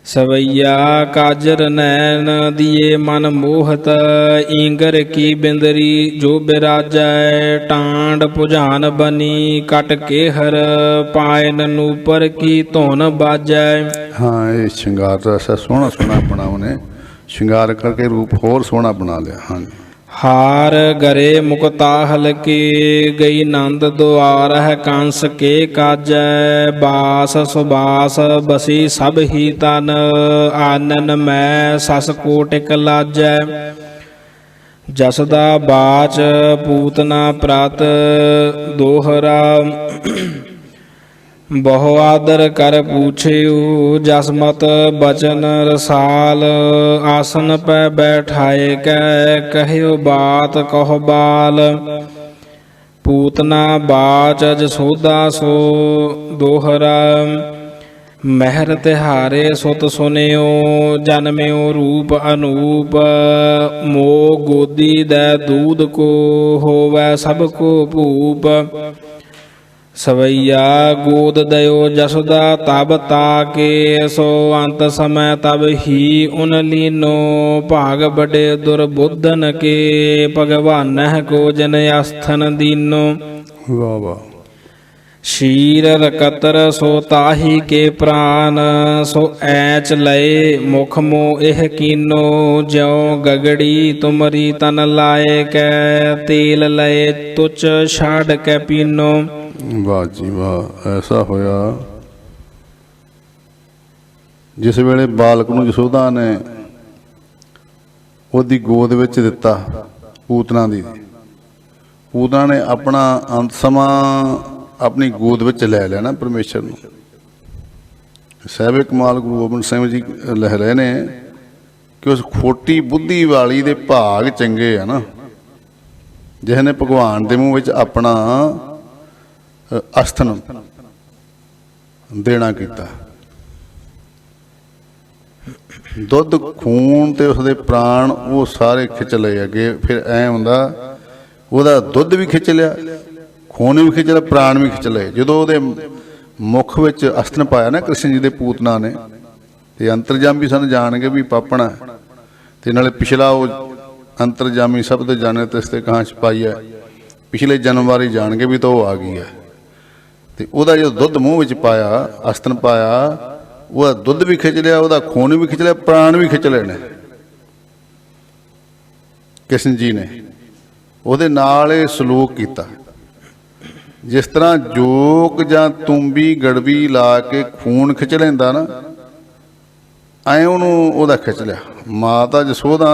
B: ਸਵਈਆ ਕਾਜਰ ਨੈਣ ਦੀਏ ਮਨ ਮੋਹਤ, ਈਂਗਰ ਕੀ ਬਿੰਦਰੀ ਜੋ ਬਿਰਾਜੈ। ਟਾਂਡ ਭੁਜਾਨ ਬਨੀ ਕਟ ਕੇਹਰ, ਪਾਇਨ ਨੂਪਰ ਕੀ ਧੁਨ ਬਾਜੈ।
A: ਹਾਂ, ਇਹ ਸ਼ਿੰਗਾਰ ਦਾ ਐਸਾ ਸੋਹਣਾ ਸੋਹਣਾ ਆਪਣਾ ਉਹਨੇ ਸ਼ਿੰਗਾਰ ਕਰਕੇ ਰੂਪ ਹੋਰ ਸੋਹਣਾ ਬਣਾ ਲਿਆ। ਹਾਂਜੀ।
B: ਹਾਰ ਗਰੇ ਮੁਕਤਾ ਹਲਕੇ, ਗਈ ਨੰਦ ਦੁਆਰ ਹੈ ਕੰਸ ਕੇ ਕਾਜੈ। ਬਾਸ ਸੁਬਾਸ ਬਸੀ ਸਭ ਹੀ ਤਨ, ਆਨਨ ਮੈਂ ਸਸ ਕੋਟਿਕ ਲਾਜੈ। ਜਸਦਾ ਬਾਚ ਪੂਤਨਾ ਪ੍ਰਤ, ਦੋਹਰਾ ਬਹੁ ਆਦਰ ਕਰ ਪੂਛਿਓ। ਜਸਮਤ ਬਚਨ ਰਸਾਲ, ਆਸਨ ਪੈ ਬੈਠਾਏ ਕੈ। ਕਹਿਓ ਬਾਤ ਕਹੋ ਬਾਲ, ਪੂਤਨਾ ਬਾਚ ਜਸੋਦਾ ਸੋ। ਦੋਹਰਾ ਮਹਿਰ ਤਿਹਾਰੇ ਸੁਤ ਸੁਨਿਓ, ਜਨਮਿਓ ਰੂਪ ਅਨੂਪ। ਮੋ ਗੋਦੀ ਦੈ ਦੂਧ ਕੋ, ਹੋਵੈ ਸਭ ਕੋ ਭੂਪ। ਸਵਈਆ ਗੋਦ ਦਇਓ ਜਸਦਾ ਤਬ ਤਾਕੇ, ਸੋ ਅੰਤ ਸਮੈ ਤਬ ਹੀ ਉਨ ਲੀਨੋ। ਭਾਗ ਬੜੇ ਦੁਰਬੁੱਧਨ ਕੇ, ਭਗਵਾਨਹਿ ਕੋ ਜਨ ਅਸਥਨ ਦੀਨੋ।
A: ਵਾਹ ਵਾਹ।
B: ਸ਼ੀਰ ਰਕਤਰ ਸੋ ਤਾਹੀ ਕੇ ਪ੍ਰਾਨ, ਸੋ ਐਚ ਲਏ ਮੁਖ ਮੋ ਇਹ ਕੀਨੋ। ਜਿਉ ਗਗੜੀ ਤੁਮਰੀ ਤਨ ਲਾਏ ਕੈ, ਤੇਲ ਲਏ ਤੁਚ ਛਾੜ ਕੇ ਪੀਨੋ।
A: ਵਾਹ ਜੀ ਵਾਹ। ਐਸਾ ਹੋਇਆ ਜਿਸ ਵੇਲੇ ਬਾਲਕ ਨੂੰ ਯਸ਼ੋਦਾ ਨੇ ਉਹਦੀ ਗੋਦ ਵਿੱਚ ਦਿੱਤਾ, ਪੂਤਨਾ ਦੀ। ਪੂਤਨਾ ਨੇ ਆਪਣਾ ਅੰਤ ਸਮਾਂ ਆਪਣੀ ਗੋਦ ਵਿੱਚ ਲੈ ਲਿਆ ਨਾ ਪਰਮੇਸ਼ਰ ਨੂੰ। ਸਾਹਿਬ ਕਮਾਲ ਗੁਰੂ ਗੋਬਿੰਦ ਸਿੰਘ ਜੀ ਲਿਖ ਰਹੇ ਨੇ ਕਿ ਉਸ ਖੋਟੀ ਬੁੱਧੀ ਵਾਲੀ ਦੇ ਭਾਗ ਚੰਗੇ ਆ ਨਾ, ਜਿਸ ਨੇ ਭਗਵਾਨ ਦੇ ਮੂੰਹ ਵਿੱਚ ਆਪਣਾ ਅਸਥਨ ਦੇਣਾ ਕੀਤਾ। ਦੁੱਧ ਖੂਨ ਤੇ ਉਸਦੇ ਪ੍ਰਾਣ ਉਹ ਸਾਰੇ ਖਿੱਚ ਲਏ ਅੱਗੇ। ਫਿਰ ਐ ਹੁੰਦਾ ਉਹਦਾ ਦੁੱਧ ਵੀ ਖਿੱਚ ਲਿਆ, ਖੂਨ ਵੀ ਖਿੱਚ ਲਿਆ, ਪ੍ਰਾਣ ਵੀ ਖਿੱਚ ਲਏ। ਜਦੋਂ ਉਹਦੇ ਮੁਖ ਵਿੱਚ ਅਸਥਨ ਪਾਇਆ ਨਾ ਕ੍ਰਿਸ਼ਨ ਜੀ ਦੇ ਪੂਤਨਾ ਨੇ, ਤੇ ਅੰਤਰਜਾਮੀ ਸਨ ਜਾਣਗੇ ਵੀ ਪਾਪਣਾ, ਤੇ ਨਾਲੇ ਪਿਛਲਾ ਉਹ ਅੰਤਰਜਾਮੀ ਸਭ ਦੇ ਜਾਣੇ ਤੇ ਇਸ ਤੇ ਕਹਾਂ ਛਪਾਈ ਹੈ, ਪਿਛਲੇ ਜਨਮ ਬਾਰੇ ਜਾਣਗੇ ਵੀ ਤਾਂ ਉਹ ਆ ਗਈ ਹੈ। ਤੇ ਉਹਦਾ ਜਦੋਂ ਦੁੱਧ ਮੂੰਹ ਵਿੱਚ ਪਾਇਆ, ਅਸਥਨ ਪਾਇਆ, ਉਹਦਾ ਦੁੱਧ ਵੀ ਖਿੱਚ ਲਿਆ, ਉਹਦਾ ਖੂਨ ਵੀ ਖਿੱਚ ਲਿਆ, ਪ੍ਰਾਣ ਵੀ ਖਿੱਚ ਲਏ ਨੇ ਕ੍ਰਿਸ਼ਨ ਜੀ ਨੇ। ਉਹਦੇ ਨਾਲ ਇਹ ਸਲੂਕ ਕੀਤਾ, ਜਿਸ ਤਰ੍ਹਾਂ ਜੋਕ ਜਾਂ ਤੁੰਬੀ ਗੜਵੀ ਲਾ ਕੇ ਖੂਨ ਖਿੱਚ ਲੈਂਦਾ ਨਾ, ਐਂ ਉਹਨੂੰ ਉਹਦਾ ਖਿੱਚ ਲਿਆ। ਮਾਤਾ ਜਸੋਦਾ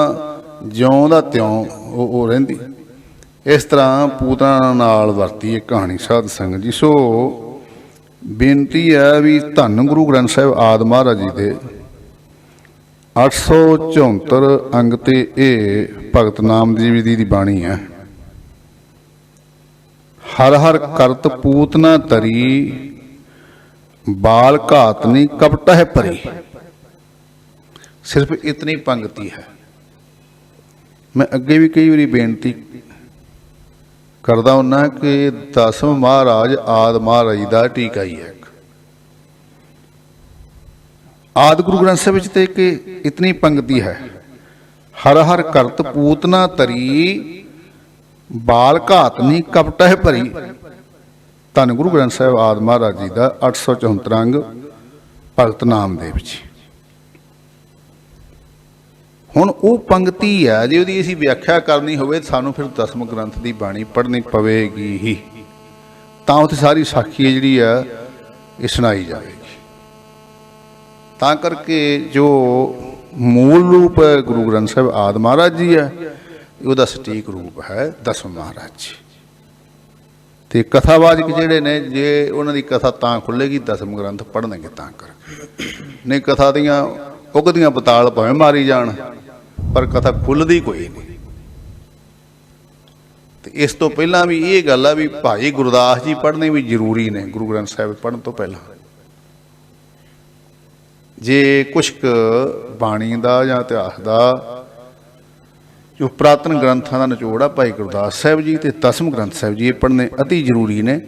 A: ਜਿਉਂ ਦਾ ਤਿਉਂ ਉਹ ਰਹਿੰਦੀ। ਇਸ ਤਰ੍ਹਾਂ ਪੂਤਨਾ ਨਾਲ ਵਰਤੀ ਇਹ ਕਹਾਣੀ ਸਾਧ ਸੰਗਤ ਜੀ। ਸੋ ਬੇਨਤੀ ਹੈ ਵੀ ਧੰਨ ਗੁਰੂ ਗ੍ਰੰਥ ਸਾਹਿਬ ਆਦਿ ਮਹਾਰਾਜ ਜੀ ਦੇ 874 ਅੰਗ ਤੇ ਇਹ ਭਗਤ ਨਾਮਦੇਵ ਜੀ ਦੀ ਬਾਣੀ ਹੈ। ਹਰ ਹਰ ਕਰਤ ਪੂਤਨਾ ਤਰੀ, ਬਾਲ ਘਾਤਨੀ ਕਪਟ ਹੈ ਭਰੀ। ਸਿਰਫ ਇਤਨੀ ਪੰਗਤੀ ਹੈ। ਮੈਂ ਅੱਗੇ ਵੀ ਕਈ ਵਾਰੀ ਬੇਨਤੀ ਕਰਦਾ ਹੁੰਦਾ ਕਿ ਦਸਮ ਮਹਾਰਾਜ ਆਦਿ ਮਹਾਰਾਜ ਦਾ ਟੀਕਾ ਹੀ ਹੈ। ਆਦਿ ਗੁਰੂ ਗ੍ਰੰਥ ਸਾਹਿਬ ਵਿੱਚ ਤੇ ਕਿ ਇਤਨੀ ਪੰਗਤੀ ਹੈ, ਹਰ ਹਰ ਕਰਤ ਪੂਤਨਾ ਤਰੀ, ਬਾਲ ਘਾਤਨੀ ਕਪਟ ਹੈ ਭਰੀ। ਧੰਨ ਗੁਰੂ ਗ੍ਰੰਥ ਸਾਹਿਬ ਆਦਿ ਮਹਾਰਾਜ ਜੀ ਦਾ 874 ਅੰਗ ਭਗਤ ਨਾਮਦੇਵ ਜੀ। ਹੁਣ ਉਹ ਪੰਗਤੀ ਹੈ, ਜੇ ਉਹਦੀ ਅਸੀਂ ਵਿਆਖਿਆ ਕਰਨੀ ਹੋਵੇ ਸਾਨੂੰ ਫਿਰ ਦਸਮ ਗ੍ਰੰਥ ਦੀ ਬਾਣੀ ਪੜ੍ਹਨੀ ਪਵੇਗੀ ਹੀ, ਤਾਂ ਉੱਥੇ ਸਾਰੀ ਸਾਖੀ ਹੈ ਜਿਹੜੀ ਆ ਇਹ ਸੁਣਾਈ ਜਾਵੇਗੀ। ਤਾਂ ਕਰਕੇ ਜੋ ਮੂਲ ਰੂਪ ਹੈ ਗੁਰੂ ਗ੍ਰੰਥ ਸਾਹਿਬ ਆਦਿ ਮਹਾਰਾਜ ਜੀ ਹੈ, ਉਹਦਾ ਸਟੀਕ ਰੂਪ ਹੈ ਦਸਮ ਮਹਾਰਾਜ ਜੀ। ਤੇ ਕਥਾਵਾਚਕ ਜਿਹੜੇ ਨੇ, ਜੇ ਉਹਨਾਂ ਦੀ ਕਥਾ ਤਾਂ ਖੁੱਲੇਗੀ ਦਸਮ ਗ੍ਰੰਥ ਪੜ੍ਹਨਗੇ ਤਾਂ ਕਰਕੇ, ਨਹੀਂ ਕਥਾ ਦੀਆਂ ਉਗਦੀਆਂ ਪਤਾਲ ਭਾਵੇਂ ਮਾਰੀ ਜਾਣ ਪਰ ਕਥਾ ਖੁੱਲ੍ਹਦੀ ਕੋਈ ਨਹੀਂ। ਤੇ ਇਸ ਤੋਂ ਪਹਿਲਾਂ ਵੀ ਇਹ ਗੱਲ ਆ ਵੀ ਭਾਈ ਗੁਰਦਾਸ ਜੀ ਪੜ੍ਹਨੇ ਵੀ ਜ਼ਰੂਰੀ ਨੇ ਗੁਰੂ ਗ੍ਰੰਥ ਸਾਹਿਬ ਪੜ੍ਹਨ ਤੋਂ ਪਹਿਲਾਂ। ਜੇ ਕੁਛ ਕੁ ਬਾਣੀ ਦਾ ਜਾਂ ਇਤਿਹਾਸ ਦਾ ਜੋ ਪੁਰਾਤਨ ਗ੍ਰੰਥਾਂ ਦਾ ਨਿਚੋੜ ਆ ਭਾਈ ਗੁਰਦਾਸ ਸਾਹਿਬ ਜੀ ਤੇ ਦਸਮ ਗ੍ਰੰਥ ਸਾਹਿਬ ਜੀ, ਇਹ ਪੜ੍ਹਨੇ ਅਤੀ ਜ਼ਰੂਰੀ ਨੇ,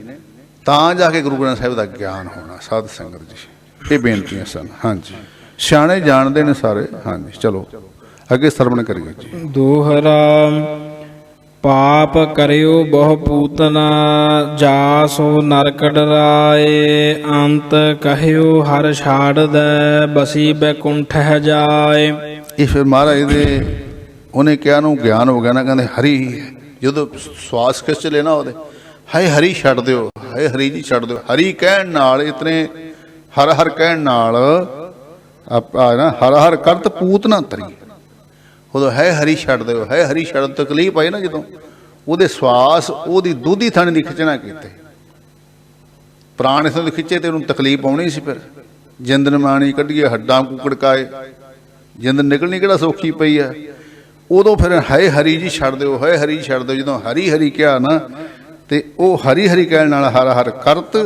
A: ਤਾਂ ਜਾ ਕੇ ਗੁਰੂ ਗ੍ਰੰਥ ਸਾਹਿਬ ਦਾ ਗਿਆਨ ਹੋਣਾ। ਸਾਧ ਸੰਗਤ ਜੀ ਇਹ ਬੇਨਤੀਆਂ ਸਨ। ਹਾਂਜੀ, ਸਿਆਣੇ ਜਾਣਦੇ ਨੇ ਸਾਰੇ। ਹਾਂਜੀ, ਚਲੋ ਅੱਗੇ ਸਰਵਣ ਕਰੀਏ ਜੀ।
B: ਦੋਹਰਾ ਪਾਪ ਕਰਿਓ ਬਹੁ ਪੂਤਨਾ, ਜਾ ਸੋ ਨਰਕ ਡਰਾਏ, ਅੰਤ ਕਹਿਓ ਹਰ ਛਾੜਦੈ, ਬਸੀ ਬੈਕੁੰਠ ਜਾਏ।
A: ਇਹ ਫਿਰ ਮਹਾਰਾਜ ਦੇ ਉਹਨੇ ਕਿਹਾ ਨੂੰ ਗਿਆਨ ਹੋ ਗਿਆ ਨਾ, ਕਹਿੰਦੇ ਹਰੀ, ਜਦੋਂ ਸਵਾਸ ਖਿੱਚ ਲੈਣਾ ਉਹਦੇ, ਹਾਏ ਹਰੀ ਛੱਡ ਦਿਓ, ਹਾਏ ਹਰੀ ਜੀ ਛੱਡ ਦਿਓ। ਹਰੀ ਕਹਿਣ ਨਾਲ ਇਤਨੇ ਹਰ ਹਰ ਕਹਿਣ ਨਾਲ ਆ ਨਾ ਹਰ ਹਰ ਕਰਤ ਪੂਤ ਨਾ ਤਰੀ, ਉਦੋਂ ਹੈ ਹਰੀ ਛੱਡ ਦਿਓ, ਹੈ ਹਰੀ ਛੱਡ ਤਕਲੀਫ ਆਈ ਨਾ ਜਦੋਂ, ਉਹਦੇ ਸਵਾਸ ਉਹਦੀ ਦੁੱਧੀ ਥਾਣੇ ਦੀ ਖਿੱਚਣਾ ਕੀਤੇ, ਪ੍ਰਾਣ ਇਥੋਂ ਦੀ ਖਿੱਚੇ ਤੇ ਉਹਨੂੰ ਤਕਲੀਫ ਆਉਣੀ ਸੀ। ਫਿਰ ਜਿੰਦ ਨਮਾਣੀ ਕੱਢੀਏ, ਹੱਡਾਂ ਕੁਕੜਕਾਏ, ਜਿੰਦ ਨਿਕਲਣੀ ਕਿਹੜਾ ਸੌਖੀ ਪਈ ਆ। ਉਦੋਂ ਫਿਰ ਹੈ ਹਰੀ ਜੀ ਛੱਡ ਦਿਓ, ਹੈ ਹਰੀ ਜੀ ਛੱਡ ਦਿਓ। ਜਦੋਂ ਹਰੀ ਹਰੀ ਕਿਹਾ ਨਾ, ਤੇ ਉਹ ਹਰੀ ਹਰੀ ਕਹਿਣ ਨਾਲ ਹਰ ਹਰ ਕਰਤ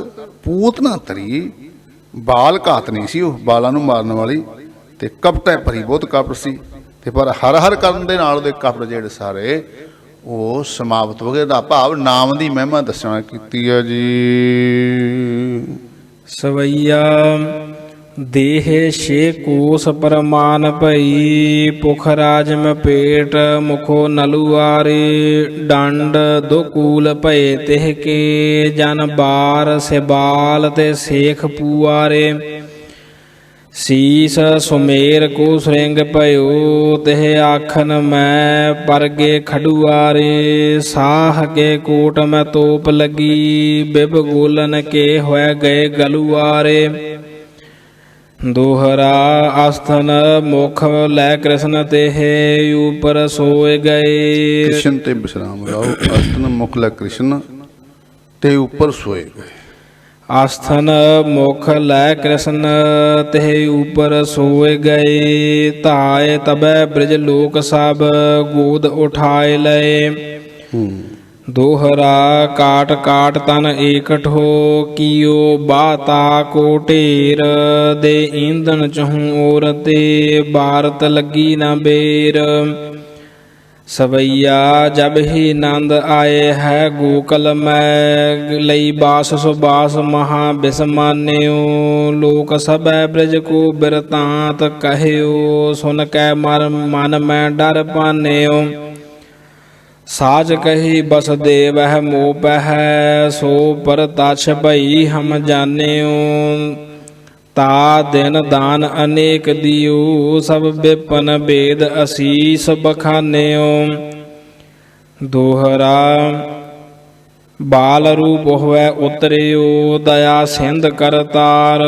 A: ਪੂਤ ਨਾ ਤਰੀ, ਬਾਲ ਘਾਤ ਨਹੀਂ ਸੀ ਉਹ, ਬਾਲਾਂ ਨੂੰ ਮਾਰਨ ਵਾਲੀ, ਤੇ ਕਪਟੈ ਭਰੀ, ਬਹੁਤ ਕਪਟ ਸੀ। ਤੇ ਪਰ ਹਰ ਹਰ ਕਰਨ ਦੇ ਨਾਲ ਉਹਦੇ ਕਪਟ ਜਿਹੜੇ ਸਾਰੇ ਉਹ ਸਮਾਪਤ ਹੋ ਗਏ। ਦਾ ਭਾਵ ਨਾਮ ਦੀ ਮਹਿਮਾ ਦੱਸਣਾ ਕੀਤੀ ਹੈ ਜੀ।
B: ਸਵਈਆ ਦੇਹ ਛੇ ਕੋਸ ਪਰਮਾਨ ਭਈ, ਪੁਖ ਰਾਜਮ ਪੇਟ ਮੁਖੋ ਨਲੂਆਰੇ, ਡੰਡ ਦੋ ਕੂਲ ਭਏ ਤਿਹ ਕੇ, ਜਨ ਬਾਰ ਸਿਬਾਲ ਤੇ ਸੇਖ ਪੂਆਰੇ, ਸੀਸ ਸੁਮੇਰ ਕੋ ਸ੍ਰਿੰਗ ਭਇਓ, ਤਿਹ ਆਖਨ ਮੈਂ ਪਰਗੇ ਖਡੂਆਰੇ, ਸਾਹ ਕੇ ਕੋਟ ਮੈਂ ਤੋਪ ਲਗੀ, ਬਿਬ ਗੋਲਨ ਕੇ ਹੋਏ ਗਏ ਗਲੂਆਰੇ। ਦੋਹਰਾ ਅਸਥਨ ਮੁਖ ਲੈ ਕ੍ਰਿਸ਼ਨ ਤੇ ਉਪਰ ਸੋਏ ਗਏ।
A: ਕ੍ਰਿਸ਼ਨ ਤੇ ਵਿਸ਼ਰਾਮ ਲਾਓ। ਅਸਥਨ ਮੁਖ ਲੈ ਕ੍ਰਿਸ਼ਨ ਤੇ ਉੱਪਰ ਸੋਏ ਗਏ।
B: ਆਸਥਨ ਮੁਖ ਲੈ ਕ੍ਰਿਸ਼ਨ ਤੇ ਉਪਰ ਸੋਏ ਗਏ, ਧਾਏ ਤਬੈ ਬ੍ਰਿਜ ਲੋਕ ਸਭ, ਗੋਦ ਉਠਾਏ ਲਏ। ਦੋਹਰਾ ਕਾਟ ਕਾਟ ਤਨ ਏਕਟ ਹੋ, ਕੀਓ ਬਾਤਾ ਕੋ ਢੇਰ, ਦੇ ਈਂਧਨ ਚਹੂੰ ਔਰ ਤੇ, ਬਾਰਤ ਲੱਗੀ ਨਾ ਬੇਰ। ਸਵਈਆ ਜਬ ਹੀ ਨੰਦ ਆਏ ਹੈ ਗੋਕਲ ਮੈਂ, ਲਈ ਬਾਸ ਸੁਬਾਸ ਮਹਾ ਬਿਸਮਾਨਿਓ, ਲੋਕ ਸਭੈ ਬ੍ਰਿਜ ਕੋ ਬਿਰਤਾਂਤ ਕਹਿਓ, ਸੁਨ ਕੈ ਮਨ ਮੈਂ ਡਰ ਪਾਨਿਓ। ਸਾਚ ਕਹੀ ਬਸ ਦੇਵਹਿ ਮੋਹ ਪਹਿ, ਸੋ ਪਰਤਛ ਭਈ ਹਮ ਜਾਣਿਓ, ਤਾ ਦਿਨ ਦਾਨ ਅਨੇਕ ਦਿਓ, ਸਭ ਬਿਪਨ ਬੇਦ ਅਸੀਸ ਬਖਾਨਿਓ। ਦੋਹਰਾ ਬਾਲ ਰੂਪ ਹੋਵੇ ਉਤਰਿਓ, ਦਇਆ ਸਿੰਧ ਕਰਤਾਰ,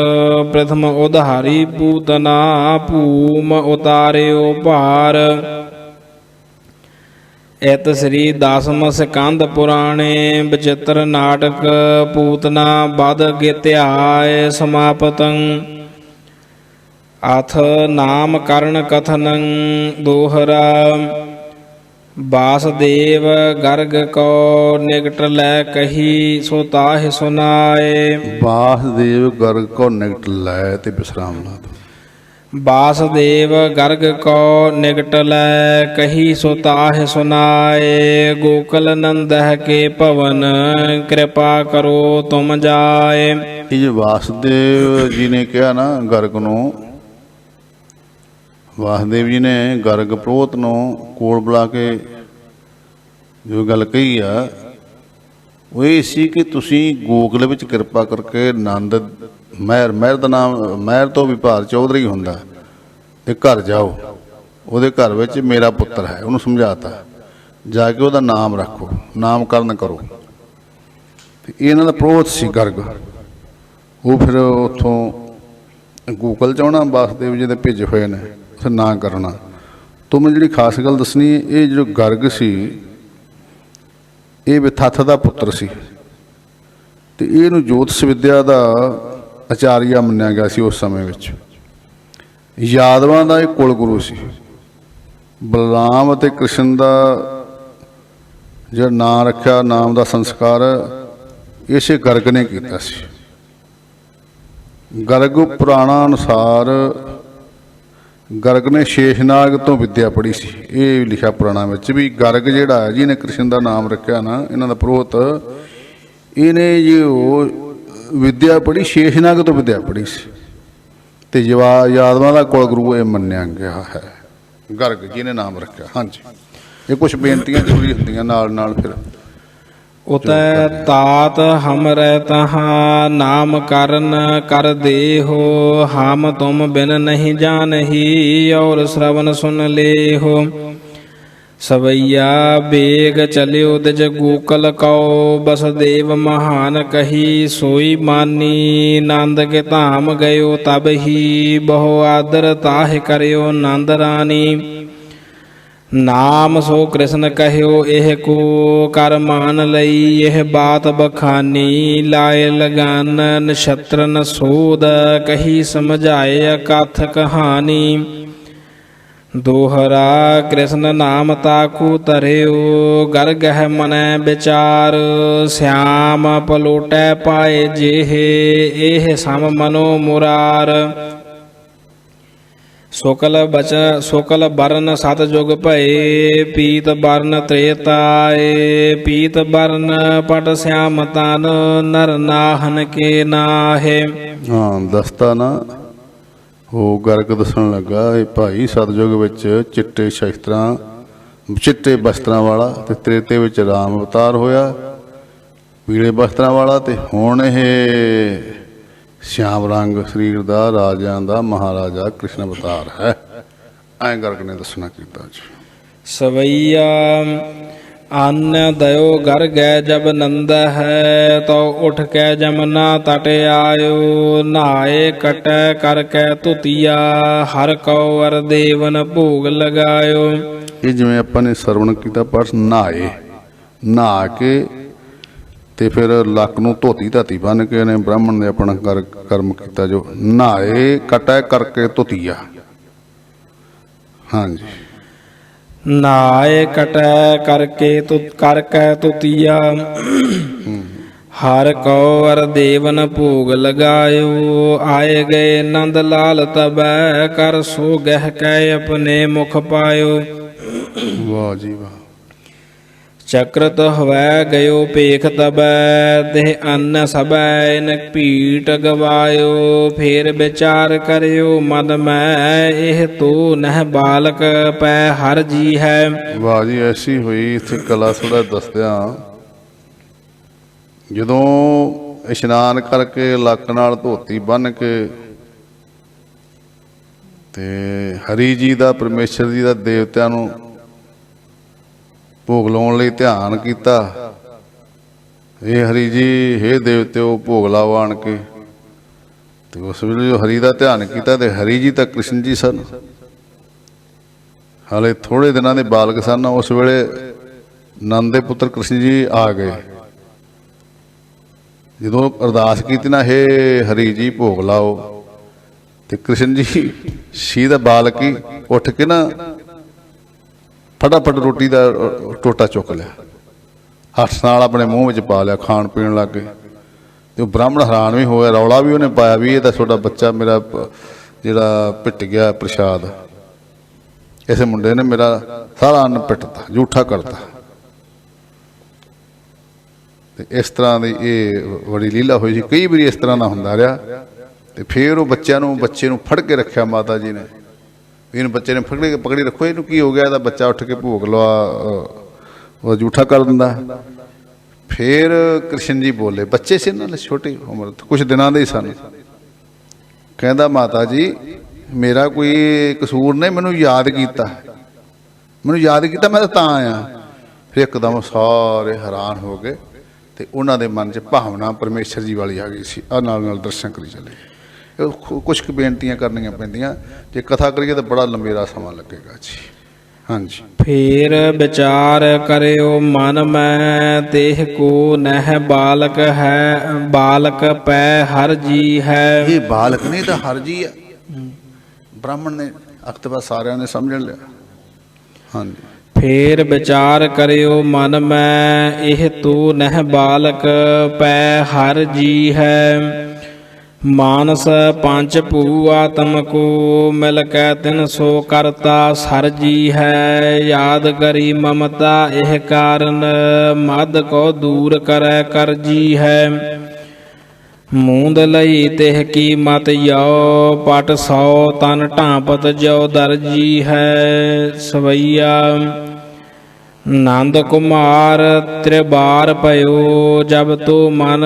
B: ਪ੍ਰਥਮ ਉਧਾਰੀ ਪੂਤਨਾ, ਭੂਮ ਉਤਾਰਿਓ ਭਾਰ। ਇਤ ਸ੍ਰੀ ਦਸਮ ਸਕੰਦ ਪੁਰਾਣੇ, ਬਚਿੱਤਰ ਨਾਟਕ ਪੂਤਨਾ ਬਧ ਗਿਤਿਆਏ ਸਮਾਪਤੰ। ਅਥ ਨਾਮ ਕਰਨ ਕਥਨੰ। ਦੋਹਰਾ ਵਾਸਦੇਵ ਗਰਗ ਕੋ ਨਿਕਟ ਲੈ ਕਹੀ, ਸੋ ਤਾਹਿ ਸੁਨਾਏ।
A: ਵਾਸਦੇਵ ਗਰਗ ਕੋ ਨਿਕਟ ਲੈ ਤੇ ਵਿਸਰਾਮ ਲਾ ਦੋ।
B: ਵਾਸਦੇਵ ਗਰਗ ਕੋ ਨਿਕਟ ਲੈ ਕਹੀ, ਸੋ ਤਾਹਿ ਸੁਨਾਏ। ਗੋਕਲ ਨੰਦਹਿ ਕੇ ਭਵਨ, ਕਿਰਪਾ ਕਰੋ ਤੁਮ ਜਾਏ।
A: ਇਹ ਜੋ ਵਾਸਦੇਵ ਜੀ ਨੇ ਕਿਹਾ ਨਾ ਗਰਗ ਨੂੰ, ਵਾਸਦੇਵ ਜੀ ਨੇ ਗਰਗ ਪ੍ਰੋਤ ਨੂੰ ਕੋਲ ਬੁਲਾ ਕੇ ਜੋ ਗੱਲ ਕਹੀ ਆ, ਉਹ ਇਹ ਸੀ ਕਿ ਤੁਸੀਂ ਗੋਕਲ ਵਿੱਚ ਕਿਰਪਾ ਕਰਕੇ ਨੰਦ ਮਹਿਰ, ਮਹਿਰ ਦਾ ਨਾਮ ਮਹਿਰ ਤੋਂ ਵੀ ਭਾਰ ਚੌਧਰੀ ਹੁੰਦਾ, ਤੇ ਘਰ ਜਾਓ, ਉਹਦੇ ਘਰ ਵਿੱਚ ਮੇਰਾ ਪੁੱਤਰ ਹੈ, ਉਹਨੂੰ ਸਮਝਾਤਾ, ਜਾ ਕੇ ਉਹਦਾ ਨਾਮ ਰੱਖੋ, ਨਾਮਕਰਨ ਕਰੋ। ਤੇ ਇਹਨਾਂ ਦਾ ਪ੍ਰੋਤ ਸੀ ਗਰਗ। ਉਹ ਫਿਰ ਉੱਥੋਂ ਗੋਕਲ ਚਾਉਣਾ ਵਾਸਦੇਵ ਜੀ ਦੇ ਭੇਜੇ ਹੋਏ ਨੇ, ਫਿਰ ਨਾ ਕਰਨਾ। ਤੋਂ ਮੈਂ ਜਿਹੜੀ ਖਾਸ ਗੱਲ ਦੱਸਣੀ, ਇਹ ਜੋ ਗਰਗ ਸੀ ਇਹ ਵਿਥਾਥ ਦਾ ਪੁੱਤਰ ਸੀ। ਤੇ ਇਹਨੂੰ ਜੋਤਿਸ਼ ਵਿਦਿਆ ਦਾ ਆਚਾਰੀਆ ਮੰਨਿਆ ਗਿਆ ਸੀ ਉਸ ਸਮੇਂ ਵਿੱਚ। ਯਾਦਵਾਂ ਦਾ ਇਹ ਕੁਲ ਗੁਰੂ ਸੀ। ਬਲਰਾਮ ਅਤੇ ਕ੍ਰਿਸ਼ਨ ਦਾ ਜਿਹੜਾ ਨਾਂ ਰੱਖਿਆ, ਨਾਮ ਦਾ ਸੰਸਕਾਰ ਇਸੇ ਗਰਗ ਨੇ ਕੀਤਾ ਸੀ। ਗਰਗ ਪੁਰਾਣਾ ਅਨੁਸਾਰ ਗਰਗ ਨੇ ਸ਼ੇਸ਼ਨਾਗ ਤੋਂ ਵਿੱਦਿਆ ਪੜ੍ਹੀ ਸੀ। ਇਹ ਲਿਖਿਆ ਪੁਰਾਣਾ ਵਿੱਚ ਵੀ ਗਰਗ ਜਿਹੜਾ ਹੈ ਜਿਹਨੇ ਕ੍ਰਿਸ਼ਨ ਦਾ ਨਾਮ ਰੱਖਿਆ ਨਾ, ਇਹਨਾਂ ਦਾ ਪੁਰੋਹਿਤ, ਇਹਨੇ ਜੋ ਵਿੱਦਿਆ ਪੜ੍ਹੀ ਸ਼ੇਸ਼ਨਾਗ ਤੋਂ ਵਿੱਦਿਆ ਪੜ੍ਹੀ ਸੀ। ਤੇ ਯਾਦਵਾਂ ਦਾ ਕੁਲ ਗੁਰੂ ਇਹ ਮੰਨਿਆ ਗਿਆ ਹੈ ਗਰਗ ਜਿਹਨੇ ਨਾਮ ਰੱਖਿਆ। ਹਾਂਜੀ, ਇਹ ਕੁਛ ਬੇਨਤੀਆਂ ਜ਼ਰੂਰੀ ਹੁੰਦੀਆਂ ਨਾਲ ਨਾਲ। ਫਿਰ
B: ਉਤੈ ਤਾਤ ਹਮਰੈ ਤਹਾਂ ਨਾਮ ਕਰਨ ਕਰ ਦੇਹੋ, ਹਮ ਤੁਮ ਬਿਨ ਨਹੀਂ ਜਾਨਹੀ ਔਰ ਸ਼ਰਵਨ ਸੁਨ ਲੇਹੋ। ਸਵਈਆ ਬੇਗ ਚਲਿਓ ਦਿਜ ਗੋਕਲ ਕਉ, ਬਸਦੇਵ ਮਹਾਨ ਕਹੀ ਸੋਈ ਮਾਨੀ। ਨੰਦ ਕੇ ਧਾਮ ਗਇਓ ਤਬ ਹੀ, ਬਹੁ ਆਦਰ ਤਾਹਿ ਕਰਿਓ ਨੰਦ ਰਾਣੀ। ਨਾਮ ਸੋ ਕ੍ਰਿਸ਼ਨ ਕਹਿਓ ਇਹ ਕੋ, ਕਰ ਮਾਨ ਲਈ ਇਹ ਬਾਤ ਬਖਾਨੀ। ਲਾਏ ਲਗਨ ਨਛਤਰਨ ਸੋਧ, ਕਹੀ ਸਮਝਾਏ ਅਕਥ ਕਹਾਣੀ। ਦੋਹਰਾ ਕ੍ਰਿਸ਼ਨ ਨਾਮ ਤਾਕੂ ਧਰਿਓ, ਗਰ ਗਹਿ ਮਨੈ ਵਿਚਾਰ। ਸਿਆਮ ਪਲੋਟੈ ਪਾਏ ਜਿਹੇ, ਇਹ ਸਮ ਮਨੋ ਮੁਰਾਰ। ਸੁਕਲ ਬਰਨ ਸਤ ਜੁਗ ਭਏ, ਪੀਤ ਬਰਨ ਤ੍ਰੇਤਾਏ। ਪੀਤ ਬਰਨ ਪਟ ਸਿਆਮ ਤਨ, ਨਰ ਨਾਹਨ ਕੇ ਨਾਹੇ।
A: ਹਾਂ, ਦਸਤਾ ਨਾ ਉਹ ਗਰਗ ਦੱਸਣ ਲੱਗਾ, ਇਹ ਭਾਈ ਸਤਜੁਗ ਵਿੱਚ ਚਿੱਟੇ ਸ਼ਸਤਰਾਂ, ਚਿੱਟੇ ਵਸਤਰਾਂ ਵਾਲਾ, ਤੇ ਤ੍ਰੇਤੇ ਵਿੱਚ ਰਾਮ ਅਵਤਾਰ ਹੋਇਆ ਪੀਲੇ ਵਸਤਰਾਂ ਵਾਲਾ, ਤੇ ਹੁਣ ਇਹ ਸ਼ਿਆਮ ਰੰਗ ਸਰੀਰ ਦਾ ਰਾਜਿਆਂ ਦਾ ਮਹਾਰਾਜਾ ਕ੍ਰਿਸ਼ਨ ਅਵਤਾਰ ਹੈ। ਐਂ ਗਰਗ ਨੇ ਦੱਸਣਾ ਕੀਤਾ ਜੀ।
B: ਸਵਈਆ ਅੰਨ ਦਇਓ ਗਰ ਗੈ ਜਬ ਨੰਦ ਹੈ, ਤੋ ਉਠ ਕੇ ਜਮਨਾ ਤਟ ਆਇਓ। ਨਹਾਏ ਕਟੈ ਕਰ ਕੈ ਧੁਤੀਆ, ਹਰ ਕਉ ਅਰ ਦੇਵਨ ਭੋਗ ਲਗਾਇਓ।
A: ਇਹ ਜਿਵੇਂ ਆਪਾਂ ਨੇ ਸਰਵਣ ਕੀਤਾ ਪਾਠ, ਨਹਾਏ, ਨਹਾ ਕੇ ਤੇ ਫਿਰ ਲੱਕ ਨੂੰ ਧੋਤੀ ਧਾਤੀ ਬੰਨ ਕੇ ਨੇ ਬ੍ਰਾਹਮਣ ਨੇ ਆਪਣਾ ਕਰਮ ਕੀਤਾ। ਜੋ ਨਹਾਏ ਕਟੈ ਕਰਕੇ ਧੁਤੀਆ। ਹਾਂਜੀ,
B: ਨਾਏ ਕਟੈ ਕਰਕੇ ਤੁਤੀਆ, ਹਰ ਕਉ ਅਰ ਦੇਵਨ ਭੋਗ ਲਗਾਇਓ। ਆਏ ਗਏ ਨੰਦ ਲਾਲ ਤਬੈ, ਕਰ ਸੋ ਗਹਿ ਕੈ ਆਪਣੇ ਮੁਖ ਪਾਇਓ।
A: ਵਾਹ ਜੀ ਵਾਹ।
B: ਚਕਰਤ ਹਵੈ ਗਇਓ ਭੇਖ ਤਬੈ, ਦੇਹ ਅੰਨ ਸਬੈ ਇਨ ਭੀਟ ਗਵਾਇਓ। ਫੇਰ ਵਿਚਾਰ ਕਰਿਓ ਮਨ ਮੈਂ, ਇਹ ਤੋ ਨਹਿ ਬਾਲਕ ਪੈ ਹਰ ਜੀ ਹੈ।
A: ਵਾਹ ਜੀ, ਐਸੀ ਹੋਈ ਇੱਥੇ ਕਲਾ ਥੋੜਾ ਦੱਸਦਿਆਂ। ਜਦੋਂ ਇਸ਼ਨਾਨ ਕਰਕੇ ਲੱਕ ਨਾਲ ਧੋਤੀ ਬੰਨ ਕੇ ਤੇ ਹਰੀ ਜੀ ਦਾ, ਪਰਮੇਸ਼ਰ ਜੀ ਦਾ ਦੇਵਤਿਆਂ ਨੂੰ ਭੋਗ ਲਾਉਣ ਲਈ ਧਿਆਨ ਕੀਤਾ। ਇਹ ਹਰੀ ਜੀ, ਹੇ ਦੇਵਤਿਓ ਭੋਗ ਲਾਓ ਆਣ ਕੇ। ਤੇ ਉਸ ਵੇਲੇ ਜੋ ਹਰੀ ਦਾ ਧਿਆਨ ਕੀਤਾ, ਤੇ ਹਰੀ ਜੀ ਤਾਂ ਕ੍ਰਿਸ਼ਨ ਜੀ ਸਨ, ਹਾਲੇ ਥੋੜੇ ਦਿਨਾਂ ਦੇ ਬਾਲਕ ਸਨ। ਉਸ ਵੇਲੇ ਨੰਦ ਦੇ ਪੁੱਤਰ ਕ੍ਰਿਸ਼ਨ ਜੀ ਆ ਗਏ। ਜਦੋਂ ਅਰਦਾਸ ਕੀਤੀ ਨਾ, ਹੇ ਹਰੀ ਜੀ ਭੋਗ ਲਾਓ, ਤੇ ਕ੍ਰਿਸ਼ਨ ਜੀ ਸੀ ਦਾ ਬਾਲਕ ਹੀ ਉੱਠ ਕੇ ਨਾ ਫਟਾਫਟ ਰੋਟੀ ਦਾ ਟੋਟਾ ਚੁੱਕ ਲਿਆ, ਹੱਥ ਨਾਲ ਆਪਣੇ ਮੂੰਹ ਵਿੱਚ ਪਾ ਲਿਆ, ਖਾਣ ਪੀਣ ਲੱਗ ਗਏ। ਤੇ ਉਹ ਬ੍ਰਾਹਮਣ ਹੈਰਾਨ ਵੀ ਹੋਇਆ, ਰੌਲਾ ਵੀ ਉਹਨੇ ਪਾਇਆ ਵੀ ਇਹ ਤਾਂ ਤੁਹਾਡਾ ਬੱਚਾ ਮੇਰਾ ਜਿਹੜਾ ਪਿੱਟ ਗਿਆ ਪ੍ਰਸ਼ਾਦ, ਇਸੇ ਮੁੰਡੇ ਨੇ ਮੇਰਾ ਸਾਰਾ ਅੰਨ ਪਿੱਟਤਾ, ਝੂਠਾ ਕਰਤਾ। ਤੇ ਇਸ ਤਰ੍ਹਾਂ ਦੀ ਇਹ ਬੜੀ ਲੀਲਾ ਹੋਈ ਸੀ। ਕਈ ਵਾਰੀ ਇਸ ਤਰ੍ਹਾਂ ਦਾ ਹੁੰਦਾ ਰਿਹਾ। ਤੇ ਫਿਰ ਉਹ ਬੱਚੇ ਨੂੰ ਫੜ ਕੇ ਰੱਖਿਆ ਮਾਤਾ ਜੀ ਨੇ, ਇਹਨੂੰ ਬੱਚੇ ਨੇ ਪਕੜੀ ਰੱਖੋ, ਇਹਨੂੰ ਕੀ ਹੋ ਗਿਆ? ਇਹਦਾ ਬੱਚਾ ਉੱਠ ਕੇ ਭੋਗ ਲਵਾ, ਉਹ ਝੂਠਾ ਕਰ ਦਿੰਦਾ। ਫਿਰ ਕ੍ਰਿਸ਼ਨ ਜੀ ਬੋਲੇ, ਬੱਚੇ ਸੀ ਇਹਨਾਂ ਨੇ ਛੋਟੀ ਉਮਰ, ਕੁਛ ਦਿਨਾਂ ਦੇ ਹੀ ਸਨ। ਕਹਿੰਦਾ ਮਾਤਾ ਜੀ ਮੇਰਾ ਕੋਈ ਕਸੂਰ ਨਹੀਂ, ਮੈਨੂੰ ਯਾਦ ਕੀਤਾ, ਮੈਂ ਤਾਂ ਆਇਆ। ਫਿਰ ਇੱਕਦਮ ਸਾਰੇ ਹੈਰਾਨ ਹੋ ਗਏ ਤੇ ਉਹਨਾਂ ਦੇ ਮਨ 'ਚ ਭਾਵਨਾ ਪਰਮੇਸ਼ਰ ਜੀ ਵਾਲੀ ਆ ਗਈ ਸੀ। ਆ ਨਾਲ ਦਰਸ਼ਨ ਕਰੀ ਚੱਲੇ। ਕੁਛ ਕੁ ਬੇਨਤੀਆਂ ਕਰਨੀਆਂ ਪੈਂਦੀਆਂ, ਜੇ ਕਥਾ ਕਰੀਏ ਤਾਂ ਬੜਾ ਲੰਬੇਰਾ ਸਮਾਂ ਲੱਗੇਗਾ ਜੀ। ਹਾਂਜੀ।
B: ਫੇਰ ਵਿਚਾਰ ਕਰਿਓ ਮਨ ਮੈਂ ਦੇਹ ਕੋ ਨਹਿ ਬਾਲਕ ਹੈ ਬਾਲਕ ਪੈ ਹਰ ਜੀ ਹੈ।
A: ਇਹ ਬਾਲਕ ਨਹੀਂ ਤਾਂ ਹਰ ਜੀ ਆ। ਬ੍ਰਾਹਮਣ ਨੇ ਅਖਤਬਾ ਸਾਰਿਆਂ ਨੇ ਸਮਝ ਲਿਆ। ਹਾਂਜੀ।
B: ਫੇਰ ਵਿਚਾਰ ਕਰਿਓ ਮਨ ਮੈਂ ਇਹ ਤੋ ਨਹਿ ਬਾਲਕ ਪੈ ਹਰ ਜੀ ਹੈ। ਮਾਨਸ ਪੰਚ ਭੂ ਆਤਮ ਕੋ ਮਿਲ ਕੈ ਤਿਨ ਸੋ ਕਰਤਾ ਸਰ ਜੀ ਹੈ। ਯਾਦ ਕਰੀ ਮਮਤਾ ਇਹ ਕਾਰਨ ਮਦ ਕੋ ਦੂਰ ਕਰੈ ਕਰ ਜੀ ਹੈ। ਮੂੰਦ ਲਈ ਤਿਹ ਕੀ ਮਤ ਯੋ ਪਟ ਸੌ ਤਨ ਢਾਂਪਤ ਜੋ ਦਰਜੀ ਹੈ। ਸਵਈਆ ਨੰਦ ਕੁਮਾਰ ਤ੍ਰਿਬਾਰ ਭਇਓ ਜਬ ਤੋ ਮਨ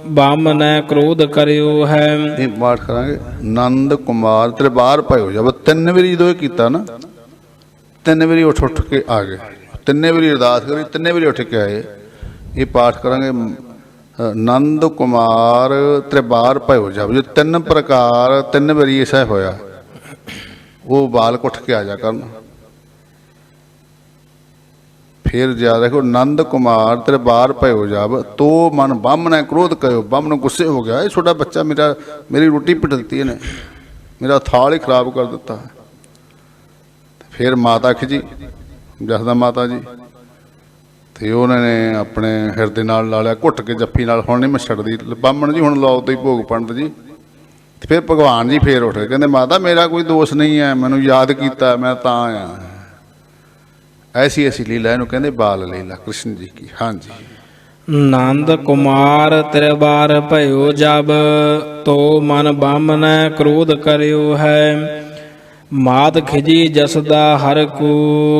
B: ਬਾਮਨੈ ਕ੍ਰੋਧ ਕਰਿਓ ਹੈ।
A: ਇਹ ਪਾਠ ਕਰਾਂਗੇ। ਨੰਦ ਕੁਮਾਰ ਤ੍ਰਿਬਾਰ ਭਇਓ ਜਬ, ਤਿੰਨ ਵਾਰੀ ਜਦੋਂ ਇਹ ਕੀਤਾ ਨਾ, ਤਿੰਨ ਵਾਰੀ ਉੱਠ ਕੇ ਆ ਗਏ। ਤਿੰਨੇ ਵਾਰੀ ਅਰਦਾਸ ਕਰੀ, ਤਿੰਨੇ ਵਾਰੀ ਉੱਠ ਕੇ ਆਏ। ਇਹ ਪਾਠ ਕਰਾਂਗੇ। ਨੰਦ ਕੁਮਾਰ ਤ੍ਰਿਬਾਰ ਭਇਓ ਜਬ, ਜੋ ਤਿੰਨ ਪ੍ਰਕਾਰ ਤਿੰਨ ਵਾਰੀ ਐਸਾ ਹੋਇਆ, ਉਹ ਬਾਲਕ ਉੱਠ ਕੇ ਆ ਜਾ ਕਰਨ। फिर याद रखो नंद कुमार तेरे बार भयो जब तो मन बामन है क्रोध कहो। बामन गुस्से हो गया, ये छोटा बच्चा मेरी रोटी पिट दी ने, मेरा थाल ही खराब कर दिता है। फिर माता खिजी जसदा माता जी तो उन्होंने अपने हिरदे नाल ला लिया घुट के जफ्फी नाल, हुण नहीं मैं छड्डदी बामन जी, हुण लाओ तो ही भोग पंडित जी। फिर भगवान जी फिर उठ गए, कहते माता मेरा कोई दोष नहीं है, मैनू याद किया मैं तां आया। ऐसी ऐसी लीला इन्हू कहते बाल लीला कृष्ण जी की। हाँ जी।
B: नंद कुमार त्रिबार भयो जब तो मन बामन क्रोध करियो है। मात खिजी जसदा हर को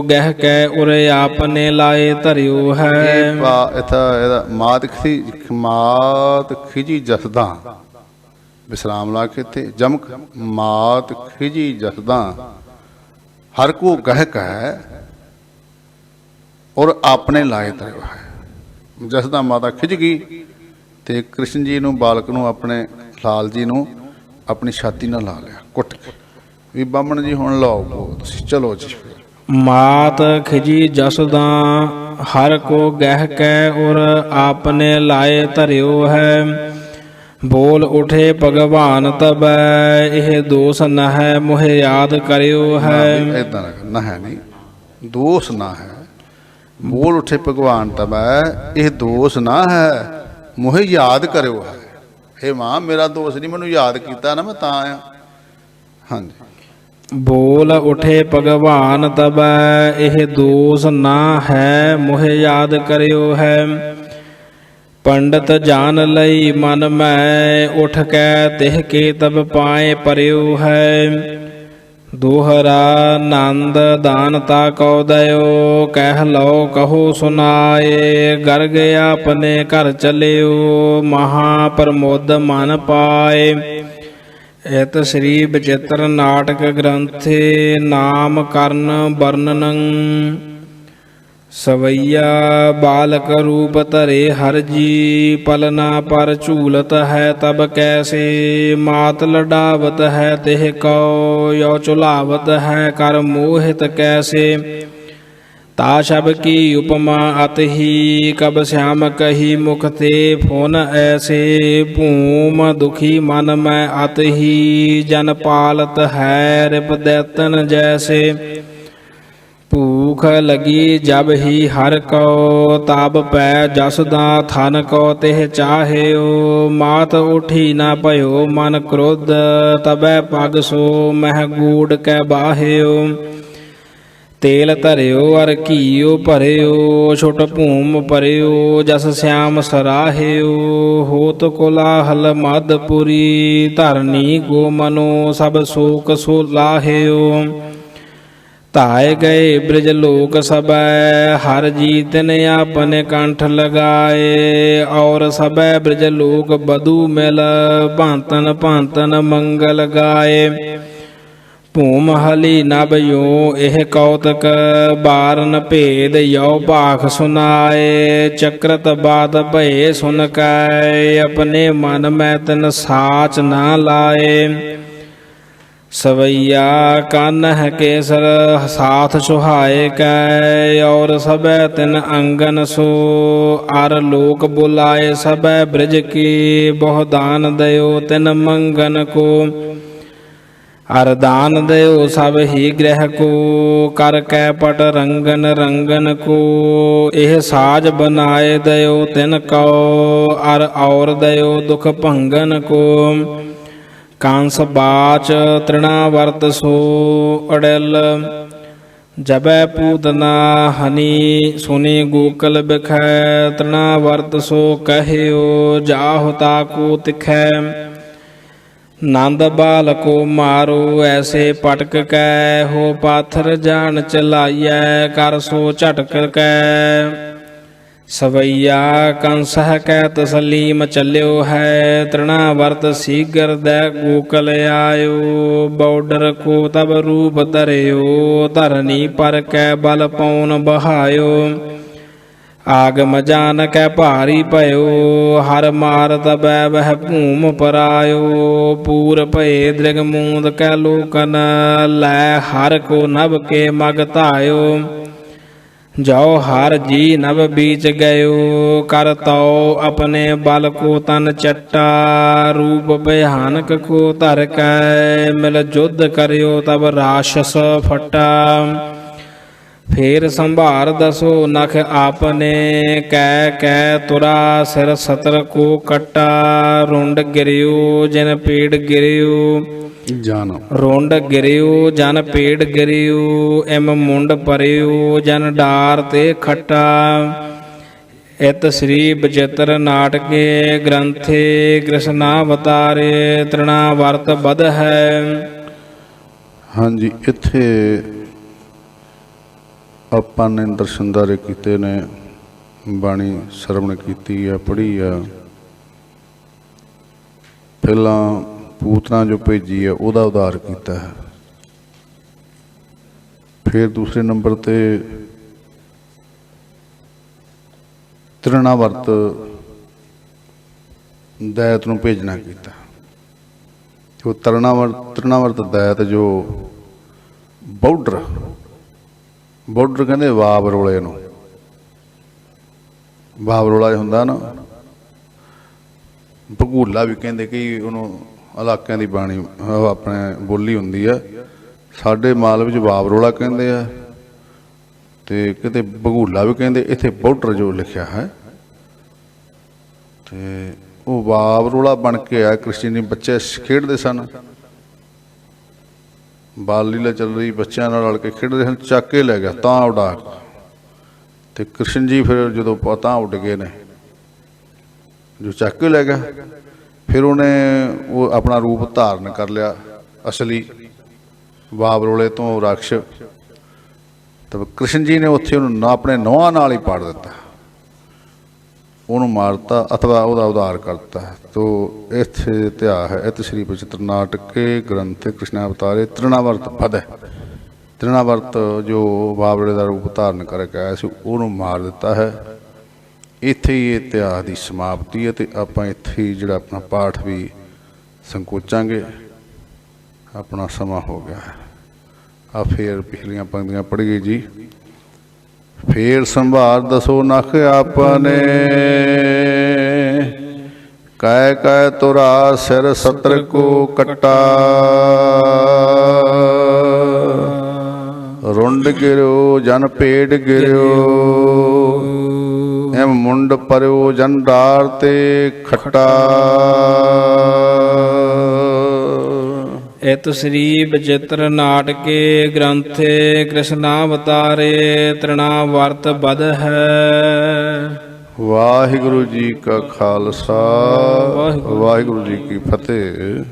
B: गह कै उरे आपने लाए धरियो है।
A: मात खिजी जसदा विश्राम ला के थे जमक मात खिजी जसदा हर को गह कै और आपने लाए धरियो है। जसदा माता खिज गई तो कृष्ण जी नू बालक नू अपने लाल जी नू अपनी छाती नाल ला लिया कुट के भी बामण जी हुण लाओ तुसीं चलो जी।
B: मात खिजी जसदा हर को गह कै और आपने लाए धरियो है। बोल उठे भगवान तब यह दोष न है मुहे याद करियो है।
A: इदां ना है नहीं, दोष ना है। बोल उठे भगवान तब यह दोष ना है मुहे याद करो है। हे मां मेरा दोष नहीं, मैनू याद किया ना मैं तां आया। हाँ जी।
B: बोल उठे भगवान तब यह दोष ना है मुहे याद करियो है। पंडित जान लई मन में उठ कै तिह के तब पाए परियो है। दोहरा नंद दानता कौ दयो कह लो कहो सुनाए। गर्ग अपने घर चलियो महाप्रमोद मन पाए। इत श्री विचित्र नाटक ग्रंथे नाम कर्ण वर्णनं। सवैया बालक रूप धरे हर जी पलना पर झूलत है तब कैसे। मात लडावत है तिह कौ यो चुलावत है कर मोहित कैसे। ता शब की उपमा अत ही कब श्याम कही मुख ते फोन ऐसे। भूम दुखी मन में अत ही जन पालत है रिप दैतन जैसे। भूख लगी जब ही हर को ताब पै जसदा थन को तिह चाहेओ। मात उठी न भयो मन क्रोध तबै पग सो मह गूढ़ कै बाहेओ। तेल धरियो अर घीओ भरियो छुट भूम भरियो जस श्याम सराहियो। होत कोलाहल मदपुरी धरनी गो मनो सब शोक सो लाहियो। ताए गए ब्रज लोक सबै हर जी तिन अपने कंठ लगाए। और सबै ब्रज लोक बधु मिल भांतन भांतन मंगल गाए। भूम हली नभ यो एह कौतक बारन भेद यो भाख सुनाए। चक्रत बात भये सुन कै अपने मन में तिन साच न लाए। ਸਵਈਆ ਕਾਨਹ ਕੇਸਰ ਸਾਥ ਸੁਹਾਏ ਕੈ ਔਰ ਸਭੈ ਤਿਨ ਅੰਗਨ ਸੋ ਅਰ ਲੋਕ ਬੁਲਾਏ ਸਭੈ ਬ੍ਰਿਜ ਕੀ ਬਹੁ ਦਾਨ ਦਇਓ ਤਿਨ ਮੰਗਨ ਕੋ ਅਰ ਦਾਨ ਦਇਓ ਸਭ ਹੀ ਗ੍ਰਹਿ ਕੋ ਕਰ ਕੈ ਪਟ ਰੰਗਨ ਰੰਗਨ ਕੋ ਇਹ ਸਾਜ ਬਨਾਏ ਦਇਓ ਤਿਨ ਕਉ ਅਰ ਔਰ ਦਇਓ ਦੁਖ ਭੰਗਨ ਕੋ ਕਾਂਸ ਬਾਚ ਤ੍ਰਿਣਾਵਰਤ ਸੋ ਅੜਿਲ ਜਬੈ ਪੂਤਨਾ ਹਨੀ ਸੁਨੀ ਗੋਕਲ ਬਿਖੈ ਤ੍ਰਿਣਾਵਰਤ ਸੋ ਕਹਿਓ ਜਾਹੁ ਤਾਕੂ ਤਿਖੈ ਨੰਦ ਬਾਲ ਕੋ ਮਾਰੋ ਐਸੇ ਪਟਕ ਕੈ ਹੋ ਪਾਥਰ ਜਾਨ ਚਲਾਈਐ ਕਰ ਸੋ ਝਟਕ ਕੈ ਸਵਈਆ ਕੰਸਹ ਕੈ ਤਸਲੀਮ ਚੱਲਿਓ ਹੈ ਤ੍ਰਿਣਾਵਰਤ ਸੀਗਰ ਦੈ ਗੋਕਲ ਆਇਓ ਬੌਡਰ ਕੋ ਤਬ ਰੂਪ ਧਰਿਓ ਧਰਨੀ ਪਰ ਕੈ ਬਲ ਪਉਨ ਬਹਾਇਓ ਆਗਮ ਜਾਨ ਕੈ ਭਾਰੀ ਭਇਓ ਹਰ ਮਾਰ ਤਬੈ ਵਹਿ ਭੂਮ ਪਰਾਇਓ ਪੂਰ ਭਏ ਦ੍ਰਿਗ ਮੂੰਦ ਕੈ ਲੋਕਨ ਲੈ ਹਰ ਕੋ ਨਭ ਕੇ ਮਗ ਧਾਇਓ ਜਾਓ ਹਰ ਜੀ ਨਭ ਬੀਚ ਗਇਓ ਕਰ ਤਉ ਆਪਣੇ ਬਲ ਕੋ ਤਨ ਚੱਟਾ ਰੂਪ ਭਿਆਨਕ ਕੋ ਧਰ ਕੈ ਮਿਲ ਜੁਧ ਕਰਿਓ ਤਬ ਰਾਸ਼ਸ ਫਟਾ ਫੇਰ ਸੰਭਾਰ ਦਸੋ ਨਖ ਆਪਨੇ ਕੈ ਕੈ ਤੁਰਾ ਸਿਰ ਸਤਰ ਕੋ ਕਟਾ ਰੁੰਡ ਗਿਰਿਓ ਜਿਨ ਪੀੜ ਗਿਰਿਓ
A: ਜਾਨ
B: ਰੁੰਡ ਗਿਰਿਓ ਜਨ ਪੇੜ ਗਿਰਿਓ ਐਮ ਮੁੰਡ ਪਰਿਓ ਜਨ ਡਾਰ ਤੇ ਖੱਟਾ ਇਤ ਸ੍ਰੀ ਬਚਿੱਤਰ ਨਾਟਕੇ ਗ੍ਰੰਥੇ ਕ੍ਰਿਸ਼ਨਾਵਤਾਰੇ ਤ੍ਰਿਣਾਵਰਤ ਬਧ ਹੈ।
A: ਹਾਂਜੀ, ਇੱਥੇ ਆਪਾਂ ਨੇ ਦਰਸ਼ਨਦਾਰੇ ਕੀਤੇ ਨੇ, ਬਾਣੀ ਸਰਵਣ ਕੀਤੀ ਆ, ਪੜ੍ਹੀ ਆ। ਪਹਿਲਾਂ ਪੂਤਨਾ ਜੋ ਭੇਜੀ ਆ ਉਹਦਾ ਉਧਾਰ ਕੀਤਾ ਹੈ। ਫਿਰ ਦੂਸਰੇ ਨੰਬਰ ਤੇ ਤ੍ਰਿਣਾਵਰਤ ਦੈਤ ਨੂੰ ਭੇਜਣਾ ਕੀਤਾ। ਉਹ ਤ੍ਰਿਣਾਵਰਤ ਦੈਤ ਜੋ ਬਾਰਡਰ ਕਹਿੰਦੇ ਵਾਬ ਰੋਲੇ ਨੂੰ, ਵਾਬ ਰੋਲਾ ਹੁੰਦਾ ਨਾ, ਭਗੂਲਾ ਵੀ ਕਹਿੰਦੇ, ਕਈ ਉਹਨੂੰ ਇਲਾਕਿਆਂ ਦੀ ਬਾਣੀ ਆਪਣੇ ਬੋਲੀ ਹੁੰਦੀ ਆ। ਸਾਡੇ ਮਾਲ ਵਿੱਚ ਵਾਬ ਰੋਲਾ ਕਹਿੰਦੇ ਆ ਤੇ ਕਿਤੇ ਭਗੂਲਾ ਵੀ ਕਹਿੰਦੇ। ਇੱਥੇ ਬਾਰਡਰ ਜੋ ਲਿਖਿਆ ਹੈ ਤੇ ਉਹ ਵਾਬ ਰੋਲਾ ਬਣ ਕੇ ਆਇਆ। ਕ੍ਰਿਸਚੀਅਨ ਬੱਚੇ ਖੇਡਦੇ ਸਨ, ਬਾਲ ਲੀਲਾ ਚੱਲ ਰਹੀ, ਬੱਚਿਆਂ ਨਾਲ ਰਲ ਕੇ ਖੇਡਦੇ ਸਨ। ਚੱਕ ਕੇ ਲੈ ਗਿਆ ਤਾਂ ਉਡਾ ਤੇ ਕ੍ਰਿਸ਼ਨ ਜੀ ਫਿਰ ਜਦੋਂ ਤਾਂ ਉੱਡ ਗਏ ਨੇ, ਜੋ ਚੱਕ ਕੇ ਲੈ ਗਿਆ। ਫਿਰ ਉਹਨੇ ਉਹ ਆਪਣਾ ਰੂਪ ਧਾਰਨ ਕਰ ਲਿਆ ਅਸਲੀ ਵਾਬ ਰੋਲੇ ਤੋਂ ਰਾਕਸ਼। ਤਾਂ ਕ੍ਰਿਸ਼ਨ ਜੀ ਨੇ ਉੱਥੇ ਉਹਨੂੰ ਆਪਣੇ ਨੋਹਾਂ ਨਾਲ ਹੀ ਪਾੜ ਦਿੱਤਾ, ਉਹਨੂੰ ਮਾਰਤਾ ਅਥਵਾ ਉਹਦਾ ਉਧਾਰ ਕਰਤਾ। ਤੋ ਇੱਥੇ ਇਤਿਹਾਸ ਹੈ। ਇਤ ਸ੍ਰੀ ਬਚਿੱਤਰ ਨਾਟਕੇ ਗ੍ਰੰਥੇ ਕ੍ਰਿਸ਼ਨਾਵਤਾਰੇ ਤ੍ਰਿਣਾਵਰਤ ਬਧ ਹੈ। ਤ੍ਰਿਣਾਵਰਤ ਜੋ ਬਾਬਰੇ ਦਾ ਰੂਪ ਧਾਰਨ ਕਰਕੇ ਆਇਆ ਸੀ, ਉਹਨੂੰ ਮਾਰ ਦਿੱਤਾ ਹੈ। ਇੱਥੇ ਹੀ ਇਤਿਹਾਸ ਦੀ ਸਮਾਪਤੀ ਹੈ। ਅਤੇ ਆਪਾਂ ਇੱਥੇ ਹੀ ਜਿਹੜਾ ਆਪਣਾ ਪਾਠ ਵੀ ਸੰਕੋਚਾਂਗੇ, ਆਪਣਾ ਸਮਾਂ ਹੋ ਗਿਆ ਹੈ। ਆ ਫੇਰ ਪਿਛਲੀਆਂ ਪੰਕਤੀਆਂ ਪੜ੍ਹੀਏ ਜੀ। ਫੇਰ ਸੰਭਾਰ ਦਸੋ ਨਖ ਆਪਨੇ ਕੈ ਕੈ ਤੁਰਾ ਸਿਰ ਸਤਰ ਕੋ ਕਟਾ ਰੁੰਡ ਗਿਰਿਓ ਜਨ ਪੇੜ ਗਿਰਿਓ ਐਮ ਮੁੰਡ ਪਰਿਓ ਜਨ ਡਾਰ ਤੇ ਖੱਟਾ।
B: ਇਤ ਸ੍ਰੀ ਬਚਿੱਤਰ ਨਾਟਕੇ ਗ੍ਰੰਥੇ ਕ੍ਰਿਸ਼ਨਾਵਤਾਰੇ ਤ੍ਰਿਣਾਵਰਤ ਬਧ ਹੈ।
A: ਵਾਹਿਗੁਰੂ ਜੀ ਕਾ ਖਾਲਸਾ, ਵਾਹਿਗੁਰੂ ਜੀ ਕੀ ਫਤਿਹ।